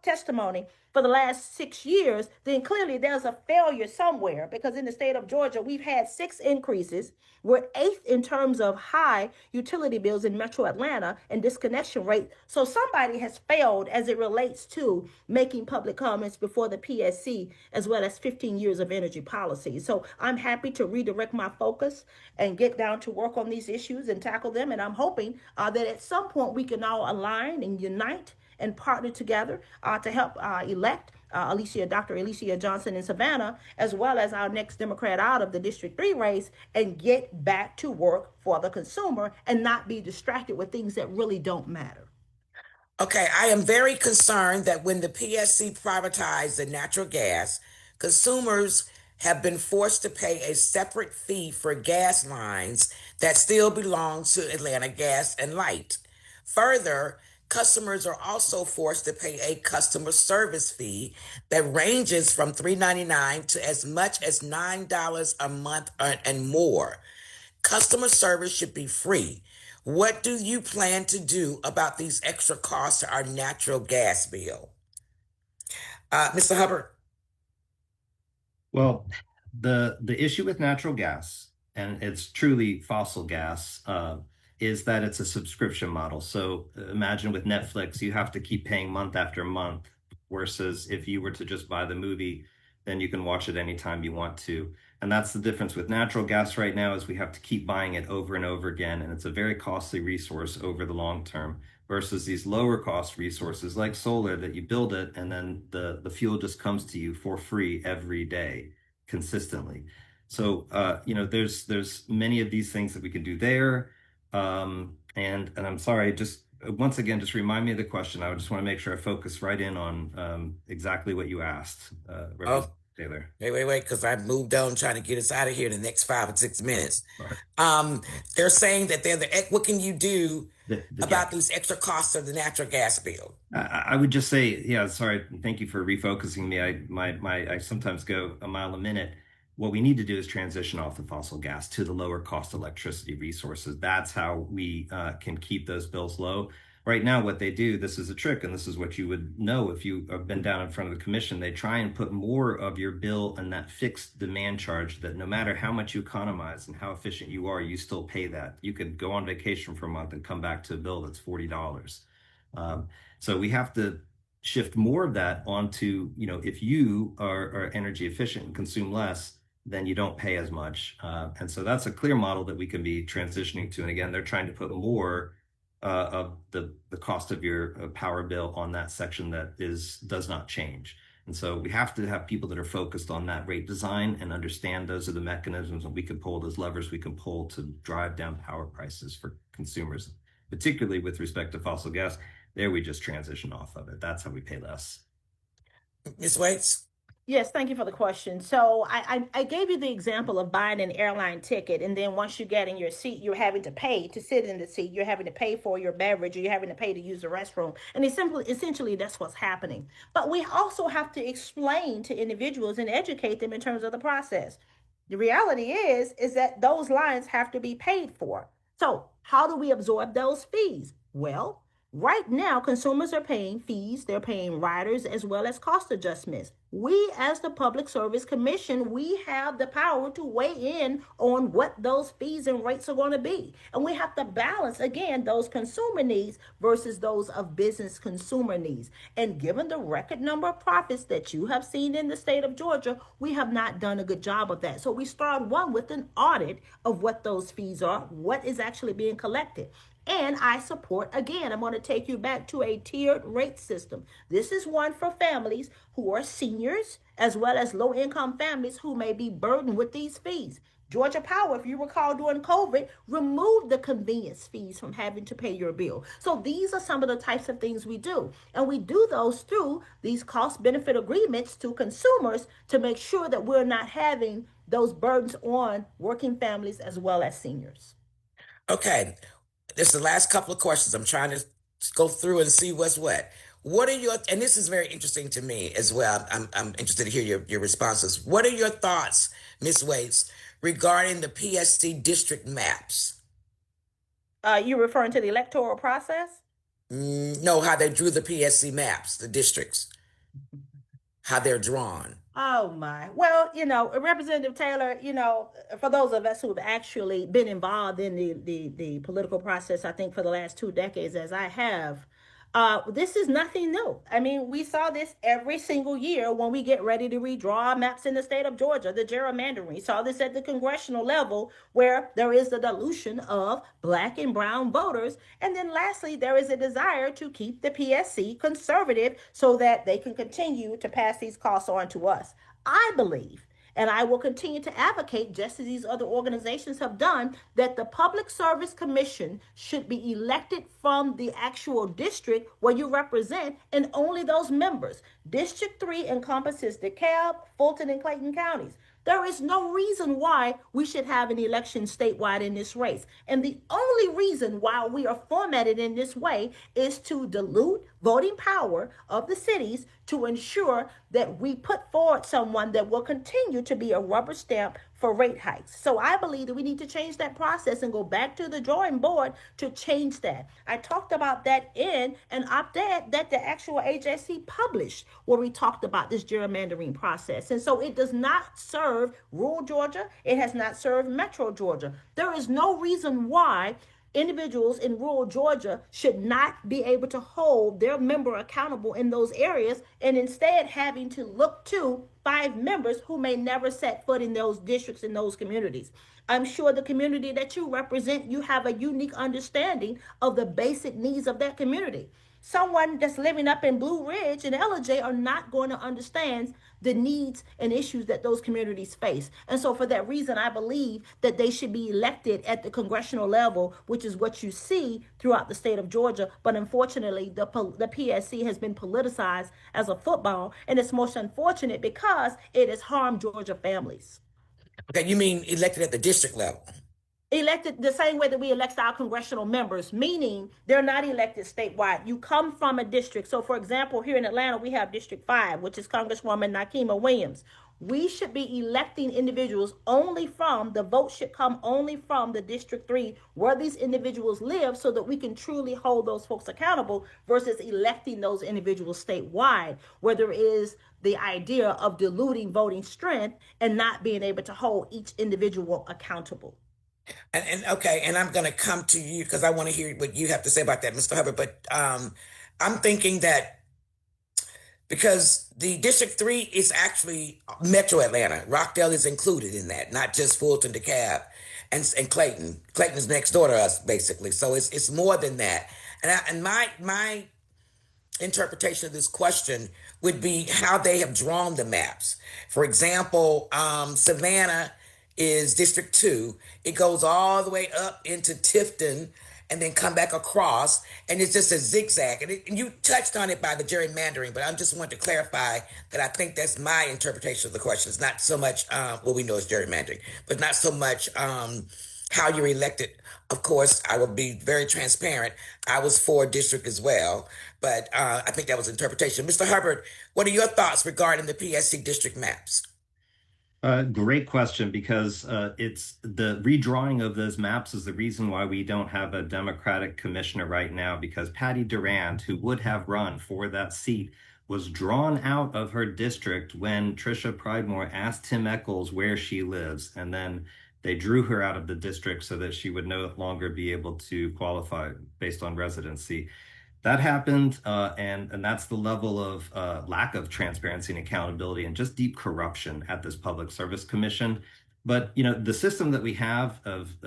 testimony for the last 6 years, then clearly there's a failure somewhere, because in the state of Georgia, we've had 6 increases. We're 8th in terms of high utility bills in Metro Atlanta and disconnection rate. So somebody has failed as it relates to making public comments before the PSC, as well as 15 years of energy policy. So I'm happy to redirect my focus and get down to work on these issues and tackle them. And I'm hoping that at some point we can all align and unite and partner together to help elect Dr. Alicia Johnson in Savannah, as well as our next Democrat out of the District 3 race, and get back to work for the consumer and not be distracted with things that really don't matter. Okay, I am very concerned that when the PSC privatized the natural gas, consumers have been forced to pay a separate fee for gas lines that still belong to Atlanta Gas and Light. Further, customers are also forced to pay a customer service fee that ranges from $3.99 to as much as $9 a month and more. Customer service should be free. What do you plan to do about these extra costs to our natural gas bill? Mr. Hubbard? Well, the issue with natural gas, and it's truly fossil gas, is that it's a subscription model. So imagine with Netflix, you have to keep paying month after month, versus if you were to just buy the movie, then you can watch it anytime you want to. And that's the difference with natural gas right now, is we have to keep buying it over and over again, and it's a very costly resource over the long term, versus these lower cost resources like solar, that you build it and then the fuel just comes to you for free every day consistently. So there's many of these things that we can do there. And I'm sorry, just once again, just remind me of the question. I just want to make sure I focus right in on exactly what you asked, Representative Taylor. Wait, because I moved on trying to get us out of here in the next 5 or 6 minutes. Sorry. They're saying that what can you do about gas. these extra costs of the natural gas bill? I would just say, yeah, sorry. Thank you for refocusing me. I sometimes go a mile a minute. What we need to do is transition off the fossil gas to the lower cost electricity resources. That's how we can keep those bills low. Right now, what they do, this is a trick, and this is what you would know if you have been down in front of the commission. They try and put more of your bill in that fixed demand charge, that no matter how much you economize and how efficient you are, you still pay that. You could go on vacation for a month and come back to a bill that's $40. So we have to shift more of that onto, if you are energy efficient and consume less, then you don't pay as much. And so that's a clear model that we can be transitioning to. And again, they're trying to put more of the cost of your power bill on that section that does not change. And so we have to have people that are focused on that rate design and understand those are the mechanisms that we can pull, those levers we can pull to drive down power prices for consumers, particularly with respect to fossil gas. There we just transition off of it. That's how we pay less. Ms. Waits? Yes, thank you for the question. So I gave you the example of buying an airline ticket, and then once you get in your seat, you're having to pay to sit in the seat. You're having to pay for your beverage, or you're having to pay to use the restroom. And essentially, that's what's happening. But we also have to explain to individuals and educate them in terms of the process. The reality is that those lines have to be paid for. So how do we absorb those fees? Well, right now, consumers are paying fees, they're paying riders as well as cost adjustments. We, as the Public Service Commission, we have the power to weigh in on what those fees and rates are going to be. And we have to balance, again, those consumer needs versus those of business consumer needs. And given the record number of profits that you have seen in the state of Georgia, we have not done a good job of that. So we start with an audit of what those fees are, what is actually being collected. And I support, again, I'm going to take you back to a tiered rate system. This is one for families who are seniors as well as low-income families who may be burdened with these fees. Georgia Power, if you recall during COVID, removed the convenience fees from having to pay your bill. So these are some of the types of things we do. And we do those through these cost-benefit agreements to consumers to make sure that we're not having those burdens on working families as well as seniors. Okay. This is the last couple of questions. I'm trying to go through and see what's what. What are your, and this is very interesting to me as well. I'm interested to hear your responses. What are your thoughts, Ms. Waits, regarding the PSC district maps? You're referring to the electoral process? No, how they drew the PSC maps, the districts, how they're drawn. Oh my. Well, Representative Taylor, for those of us who've actually been involved in the political process, I think for the last 2 decades, as I have, this is nothing new. I mean, we saw this every single year when we get ready to redraw maps in the state of Georgia, the gerrymandering. We saw this at the congressional level where there is the dilution of Black and brown voters. And then lastly, there is a desire to keep the PSC conservative so that they can continue to pass these costs on to us. I believe, and I will continue to advocate, just as these other organizations have done, that the Public Service Commission should be elected from the actual district where you represent, and only those members. District 3 encompasses DeKalb, Fulton, and Clayton counties. There is no reason why we should have an election statewide in this race. And the only reason why we are formatted in this way is to dilute voting power of the cities to ensure that we put forward someone that will continue to be a rubber stamp for rate hikes. So I believe that we need to change that process and go back to the drawing board to change that. I talked about that in an op-ed that the actual HSC published where we talked about this gerrymandering process. And so it does not serve rural Georgia. It has not served metro Georgia. There is no reason why individuals in rural Georgia should not be able to hold their member accountable in those areas and instead having to look to 5 members who may never set foot in those districts in those communities. I'm sure the community that you represent, you have a unique understanding of the basic needs of that community. Someone that's living up in Blue Ridge and LJ are not going to understand the needs and issues that those communities face. And so for that reason, I believe that they should be elected at the congressional level, which is what you see throughout the state of Georgia. But unfortunately, the PSC has been politicized as a football, and it's most unfortunate because it has harmed Georgia families. Okay, you mean elected at the district level? Elected the same way that we elect our congressional members, meaning they're not elected statewide. You come from a district. So, for example, here in Atlanta, we have District 5, which is Congresswoman Nakima Williams. We should be electing individuals only from, the vote should come only from the District 3 where these individuals live so that we can truly hold those folks accountable versus electing those individuals statewide, where there is the idea of diluting voting strength and not being able to hold each individual accountable. And okay, and I'm going to come to you because I want to hear what you have to say about that, Mr. Hubbard. But I'm thinking that because the District 3 is actually Metro Atlanta, Rockdale is included in that, not just Fulton, DeKalb, and Clayton. Clayton is next door to us, basically. So it's more than that. And my interpretation of this question would be how they have drawn the maps. For example, Savannah is District 2. It goes all the way up into Tifton and then come back across, and it's just a zigzag. And you touched on it by the gerrymandering, but I just want to clarify that I think that's my interpretation of the question. It's not so much what we know is gerrymandering, but not so much how you're elected. Of course, I will be very transparent. I was for district as well, but I think that was interpretation. Mr. Hubbard, what are your thoughts regarding the PSC district maps? Great question, because it's the redrawing of those maps is the reason why we don't have a Democratic commissioner right now, because Patty Durand, who would have run for that seat, was drawn out of her district when Tricia Pridemore asked Tim Echols where she lives, and then they drew her out of the district so that she would no longer be able to qualify based on residency. That happened, and that's the level of lack of transparency and accountability and just deep corruption at this Public Service Commission. But the system that we have of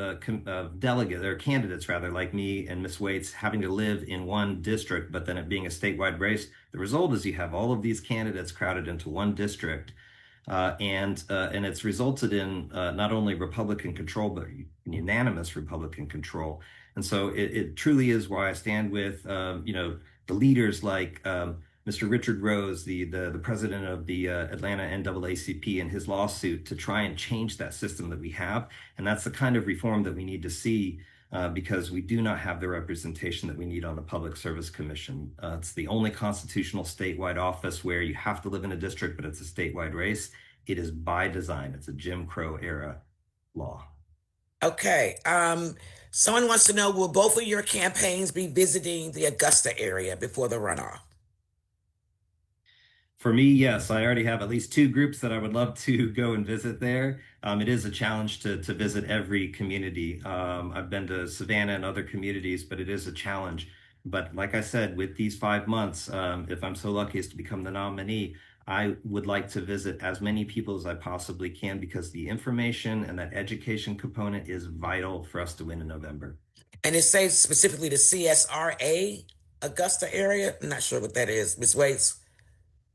delegates or candidates, rather, like me and Ms. Waits, having to live in one district, but then it being a statewide race, the result is you have all of these candidates crowded into one district. And it's resulted in not only Republican control, but unanimous Republican control. And so it truly is why I stand with, the leaders like Mr. Richard Rose, the president of the Atlanta NAACP, and his lawsuit to try and change that system that we have. And that's the kind of reform that we need to see because we do not have the representation that we need on the Public Service Commission. It's the only constitutional statewide office where you have to live in a district, but it's a statewide race. It is by design. It's a Jim Crow era law. Okay. Someone wants to know, will both of your campaigns be visiting the Augusta area before the runoff? For me, yes. I already have at least 2 groups that I would love to go and visit there. It is a challenge to visit every community. I've been to Savannah and other communities, but it is a challenge. But like I said, with these 5 months, if I'm so lucky as to become the nominee, I would like to visit as many people as I possibly can because the information and that education component is vital for us to win in November. And it says specifically the CSRA Augusta area. I'm not sure what that is. Ms. Waits?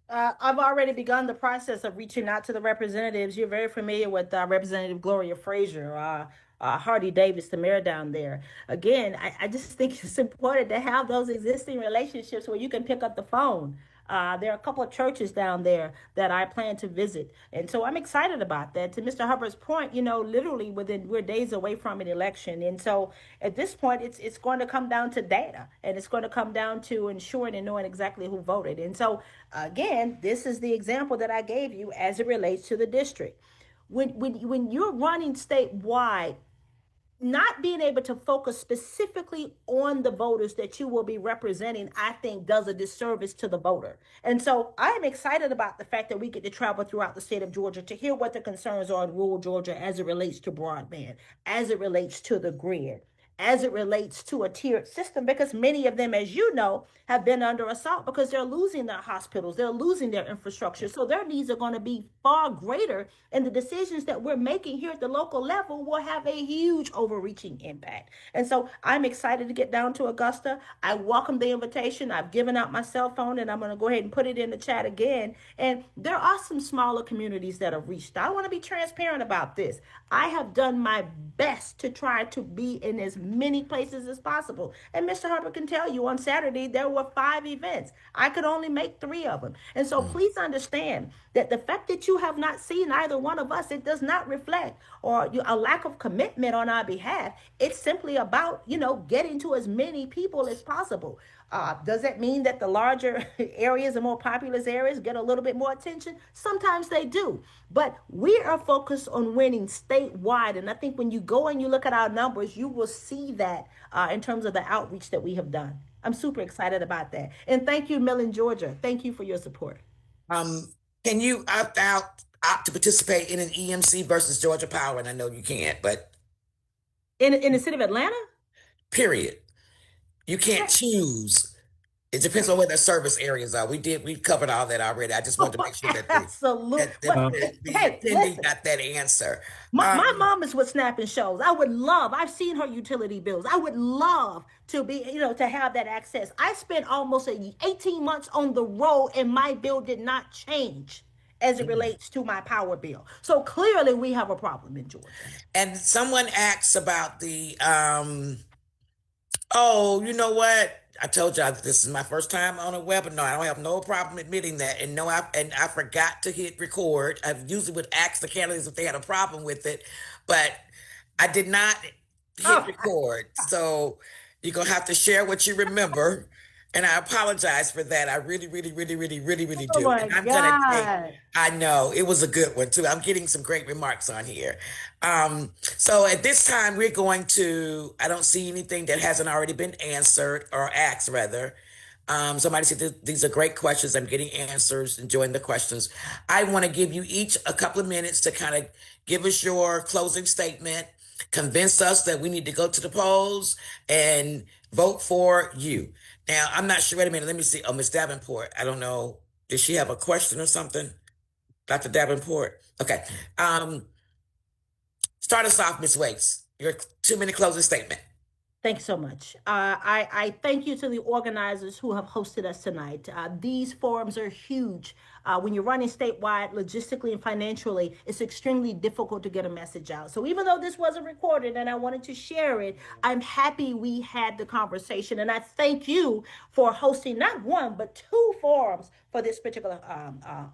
I've already begun the process of reaching out to the representatives. You're very familiar with Representative Gloria Frazier, Hardy Davis, the mayor down there. Again, I just think it's important to have those existing relationships where you can pick up the phone. There are a couple of churches down there that I plan to visit. And so I'm excited about that. To Mr. Hubbard's point, literally we're days away from an election. And so at this point, it's going to come down to data, and it's going to come down to ensuring and knowing exactly who voted. And so again, this is the example that I gave you as it relates to the district. When you're running statewide, not being able to focus specifically on the voters that you will be representing, I think does a disservice to the voter. And so I am excited about the fact that we get to travel throughout the state of Georgia to hear what the concerns are in rural Georgia as it relates to broadband, as it relates to the grid, as it relates to a tiered system, because many of them, as you know, have been under assault because they're losing their hospitals, they're losing their infrastructure. So their needs are going to be far greater, and the decisions that we're making here at the local level will have a huge overreaching impact. And so I'm excited to get down to Augusta. I welcome the invitation. I've given out my cell phone, and I'm going to go ahead and put it in the chat again. And there are some smaller communities that have reached. I want to be transparent about this. I have done my best to try to be in as many places as possible. And Mr. Hubbard can tell you on Saturday there were 5 events. I could only make 3 of them. And so please understand that the fact that you have not seen either one of us, it does not reflect or a lack of commitment on our behalf. It's simply about, getting to as many people as possible. Does that mean that the larger areas, the more populous areas, get a little bit more attention? Sometimes they do. But we are focused on winning statewide. And I think when you go and you look at our numbers, you will see that in terms of the outreach that we have done. I'm super excited about that. And thank you, Millen, Georgia. Thank you for your support. Can you opt to participate in an EMC versus Georgia Power? And I know you can't, but in the city of Atlanta? Period. You can't choose. It depends on where the service areas are. We covered all that already. I just wanted to make sure that absolutely the attendee got that answer. My mom is with Snap and Shows. I've seen her utility bills. I would love to be, to have that access. I spent almost 18 months on the road, and my bill did not change as it relates to my power bill. So clearly we have a problem in Georgia. And someone asks about the oh, you know what? I told y'all this is my first time on a webinar. I don't have no problem admitting that. And I forgot to hit record. I usually would ask the candidates if they had a problem with it, but I did not hit record. So you're gonna have to share what you remember. And I apologize for that. I really, really, really, really, really, really do. Oh my and I'm God. I know it was a good one too. I'm getting some great remarks on here. So at this time, we're going to, I don't see anything that hasn't already been answered or asked rather. Somebody said these are great questions. I'm getting answers, enjoying the questions. I want to give you each a couple of minutes to kind of give us your closing statement, convince us that we need to go to the polls and vote for you. Now, I'm not sure. Wait a minute. Let me see. Oh, Ms. Davenport. I don't know. Does she have a question or something? Dr. Davenport. Okay. Start us off, Ms. Waits. Your 2-minute closing statement. Thanks so much. I thank you to the organizers who have hosted us tonight. These forums are huge. When you're running statewide, logistically and financially, it's extremely difficult to get a message out. So even though this wasn't recorded and I wanted to share it, I'm happy we had the conversation. And I thank you for hosting not 1, but 2 forums for this particular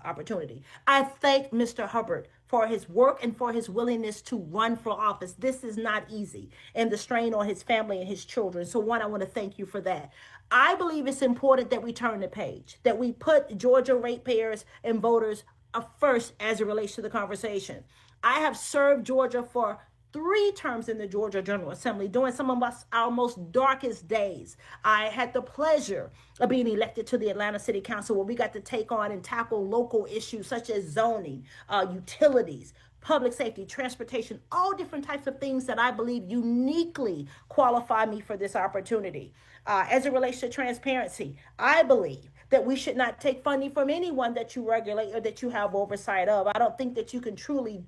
opportunity. I thank Mr. Hubbard for his work and for his willingness to run for office. This is not easy, and the strain on his family and his children. So one, I want to thank you for that. I believe it's important that we turn the page, that we put Georgia ratepayers and voters first as it relates to the conversation. I have served Georgia for 3 terms in the Georgia General Assembly during some of our most darkest days. I had the pleasure of being elected to the Atlanta City Council, where we got to take on and tackle local issues such as zoning, utilities, public safety, transportation, all different types of things that I believe uniquely qualify me for this opportunity. As it relates to transparency, I believe that we should not take funding from anyone that you regulate or that you have oversight of. I don't think that you can truly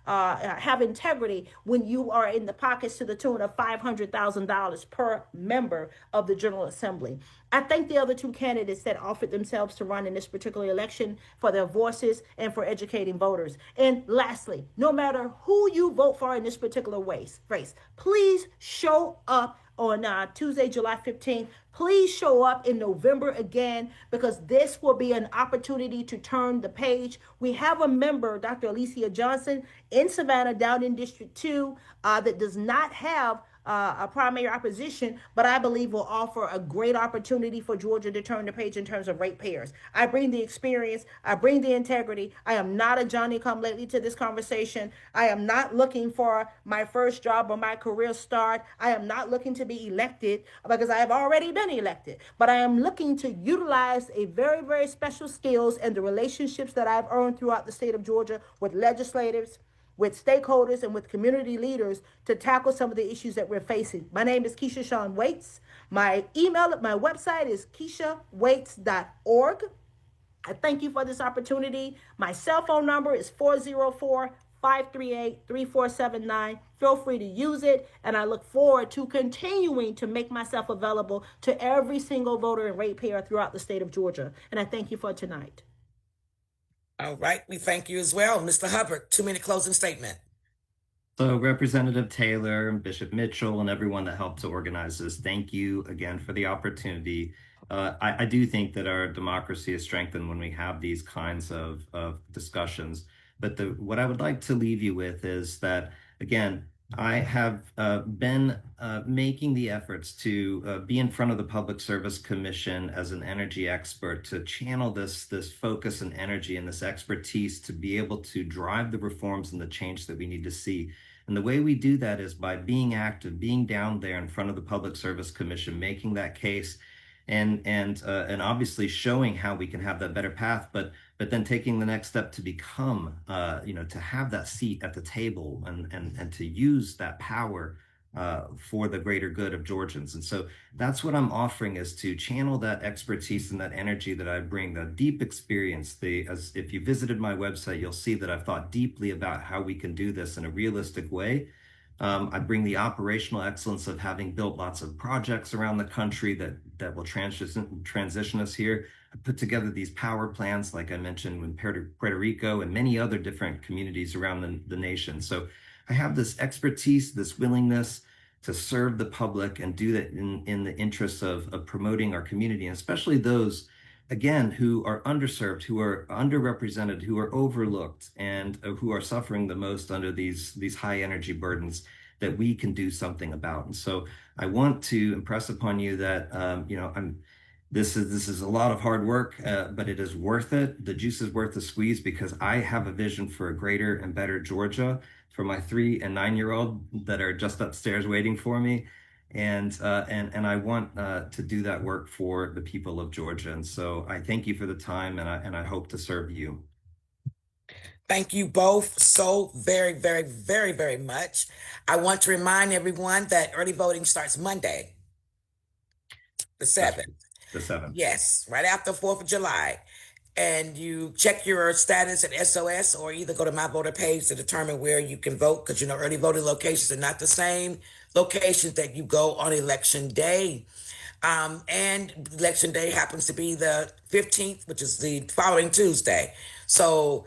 have integrity when you are in the pockets to the tune of $500,000 per member of the General Assembly. I thank the other 2 candidates that offered themselves to run in this particular election for their voices and for educating voters. And lastly, no matter who you vote for in this particular race, please show up on Tuesday, July 15th. Please show up in November again, because this will be an opportunity to turn the page. We have a member, Dr. Alicia Johnson, in Savannah, down in District 2, that does not have a primary opposition, but I believe will offer a great opportunity for Georgia to turn the page in terms of ratepayers. I bring the experience, I bring the integrity. I am not a Johnny come lately to this conversation. I am not looking for my first job or my career start. I am not looking to be elected, because I have already been elected, but I am looking to utilize a very, very special skills and the relationships that I've earned throughout the state of Georgia with legislators, with stakeholders, and with community leaders to tackle some of the issues that we're facing. My name is Keisha Shawn Waits. My email at my website is keishawaits.org. I thank you for this opportunity. My cell phone number is 404-538-3479. Feel free to use it, and I look forward to continuing to make myself available to every single voter and ratepayer throughout the state of Georgia. And I thank you for tonight. All right, we thank you as well. Mr. Hubbard, 2-minute closing statement. So Representative Taylor and Bishop Mitchell and everyone that helped to organize this, thank you again for the opportunity. I do think that our democracy is strengthened when we have these kinds of discussions. But what I would like to leave you with is that, again, I have been making the efforts to be in front of the Public Service Commission as an energy expert, to channel this focus and energy and this expertise to be able to drive the reforms and the change that we need to see. And the way we do that is by being active, being down there in front of the Public Service Commission, making that case, and obviously showing how we can have that better path, but then taking the next step to become, to have that seat at the table and to use that power for the greater good of Georgians. And so that's what I'm offering, is to channel that expertise and that energy that I bring, the deep experience. As if you visited my website, you'll see that I've thought deeply about how we can do this in a realistic way. I bring the operational excellence of having built lots of projects around the country that will transition us here. I put together these power plans, like I mentioned, in Puerto Rico and many other different communities around the nation. So I have this expertise, this willingness to serve the public and do that in the interests of promoting our community, and especially those, again, who are underserved, who are underrepresented, who are overlooked, and who are suffering the most under these high energy burdens that we can do something about. And so I want to impress upon you that this is a lot of hard work, but it is worth it. The juice is worth the squeeze, because I have a vision for a greater and better Georgia for my 3- and 9-year-old that are just upstairs waiting for me. And I want to do that work for the people of Georgia. And so I thank you for the time, and I hope to serve you. Thank you both so very, very, very, very much. I want to remind everyone that early voting starts Monday, the 7th. The 7th. Yes, right after 4th of July. And you check your status at SOS, or either go to My Voter page to determine where you can vote, because early voting locations are not the same locations that you go on election day. And election day happens to be the 15th, which is the following Tuesday. So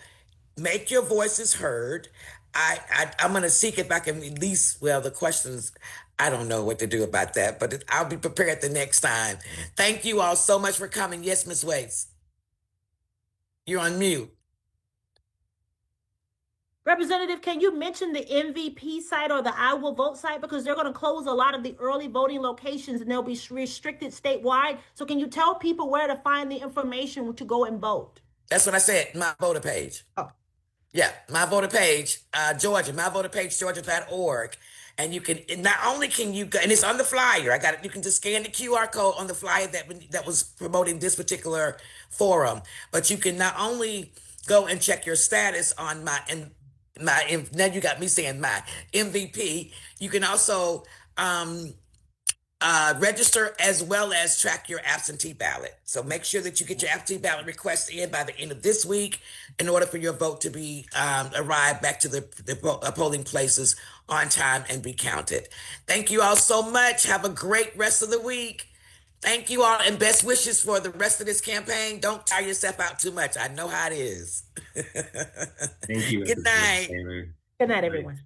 make your voices heard. I'm going to seek if I can at least, the questions, I don't know what to do about that, but I'll be prepared the next time. Thank you all so much for coming. Yes, Ms. Waits. You're on mute. Representative, can you mention the MVP site or the I Will Vote site? Because they're going to close a lot of the early voting locations and they'll be restricted statewide. So can you tell people where to find the information to go and vote? That's what I said, My Voter page. Oh. Yeah, My Voter page, Georgia, myvoterpage.georgia.org. And you can, not only can you go, and it's on the flyer, I got it, you can just scan the QR code on the flyer that was promoting this particular forum, but you can not only go and check your status on now you got me saying my MVP, you can also register as well as track your absentee ballot. So make sure that you get your absentee ballot request in by the end of this week in order for your vote to be arrived back to the polling places on time and be counted. Thank you all so much. Have a great rest of the week. Thank you all, and best wishes for the rest of this campaign. Don't tire yourself out too much. I know how it is. Thank you. Good night. Good night, everyone.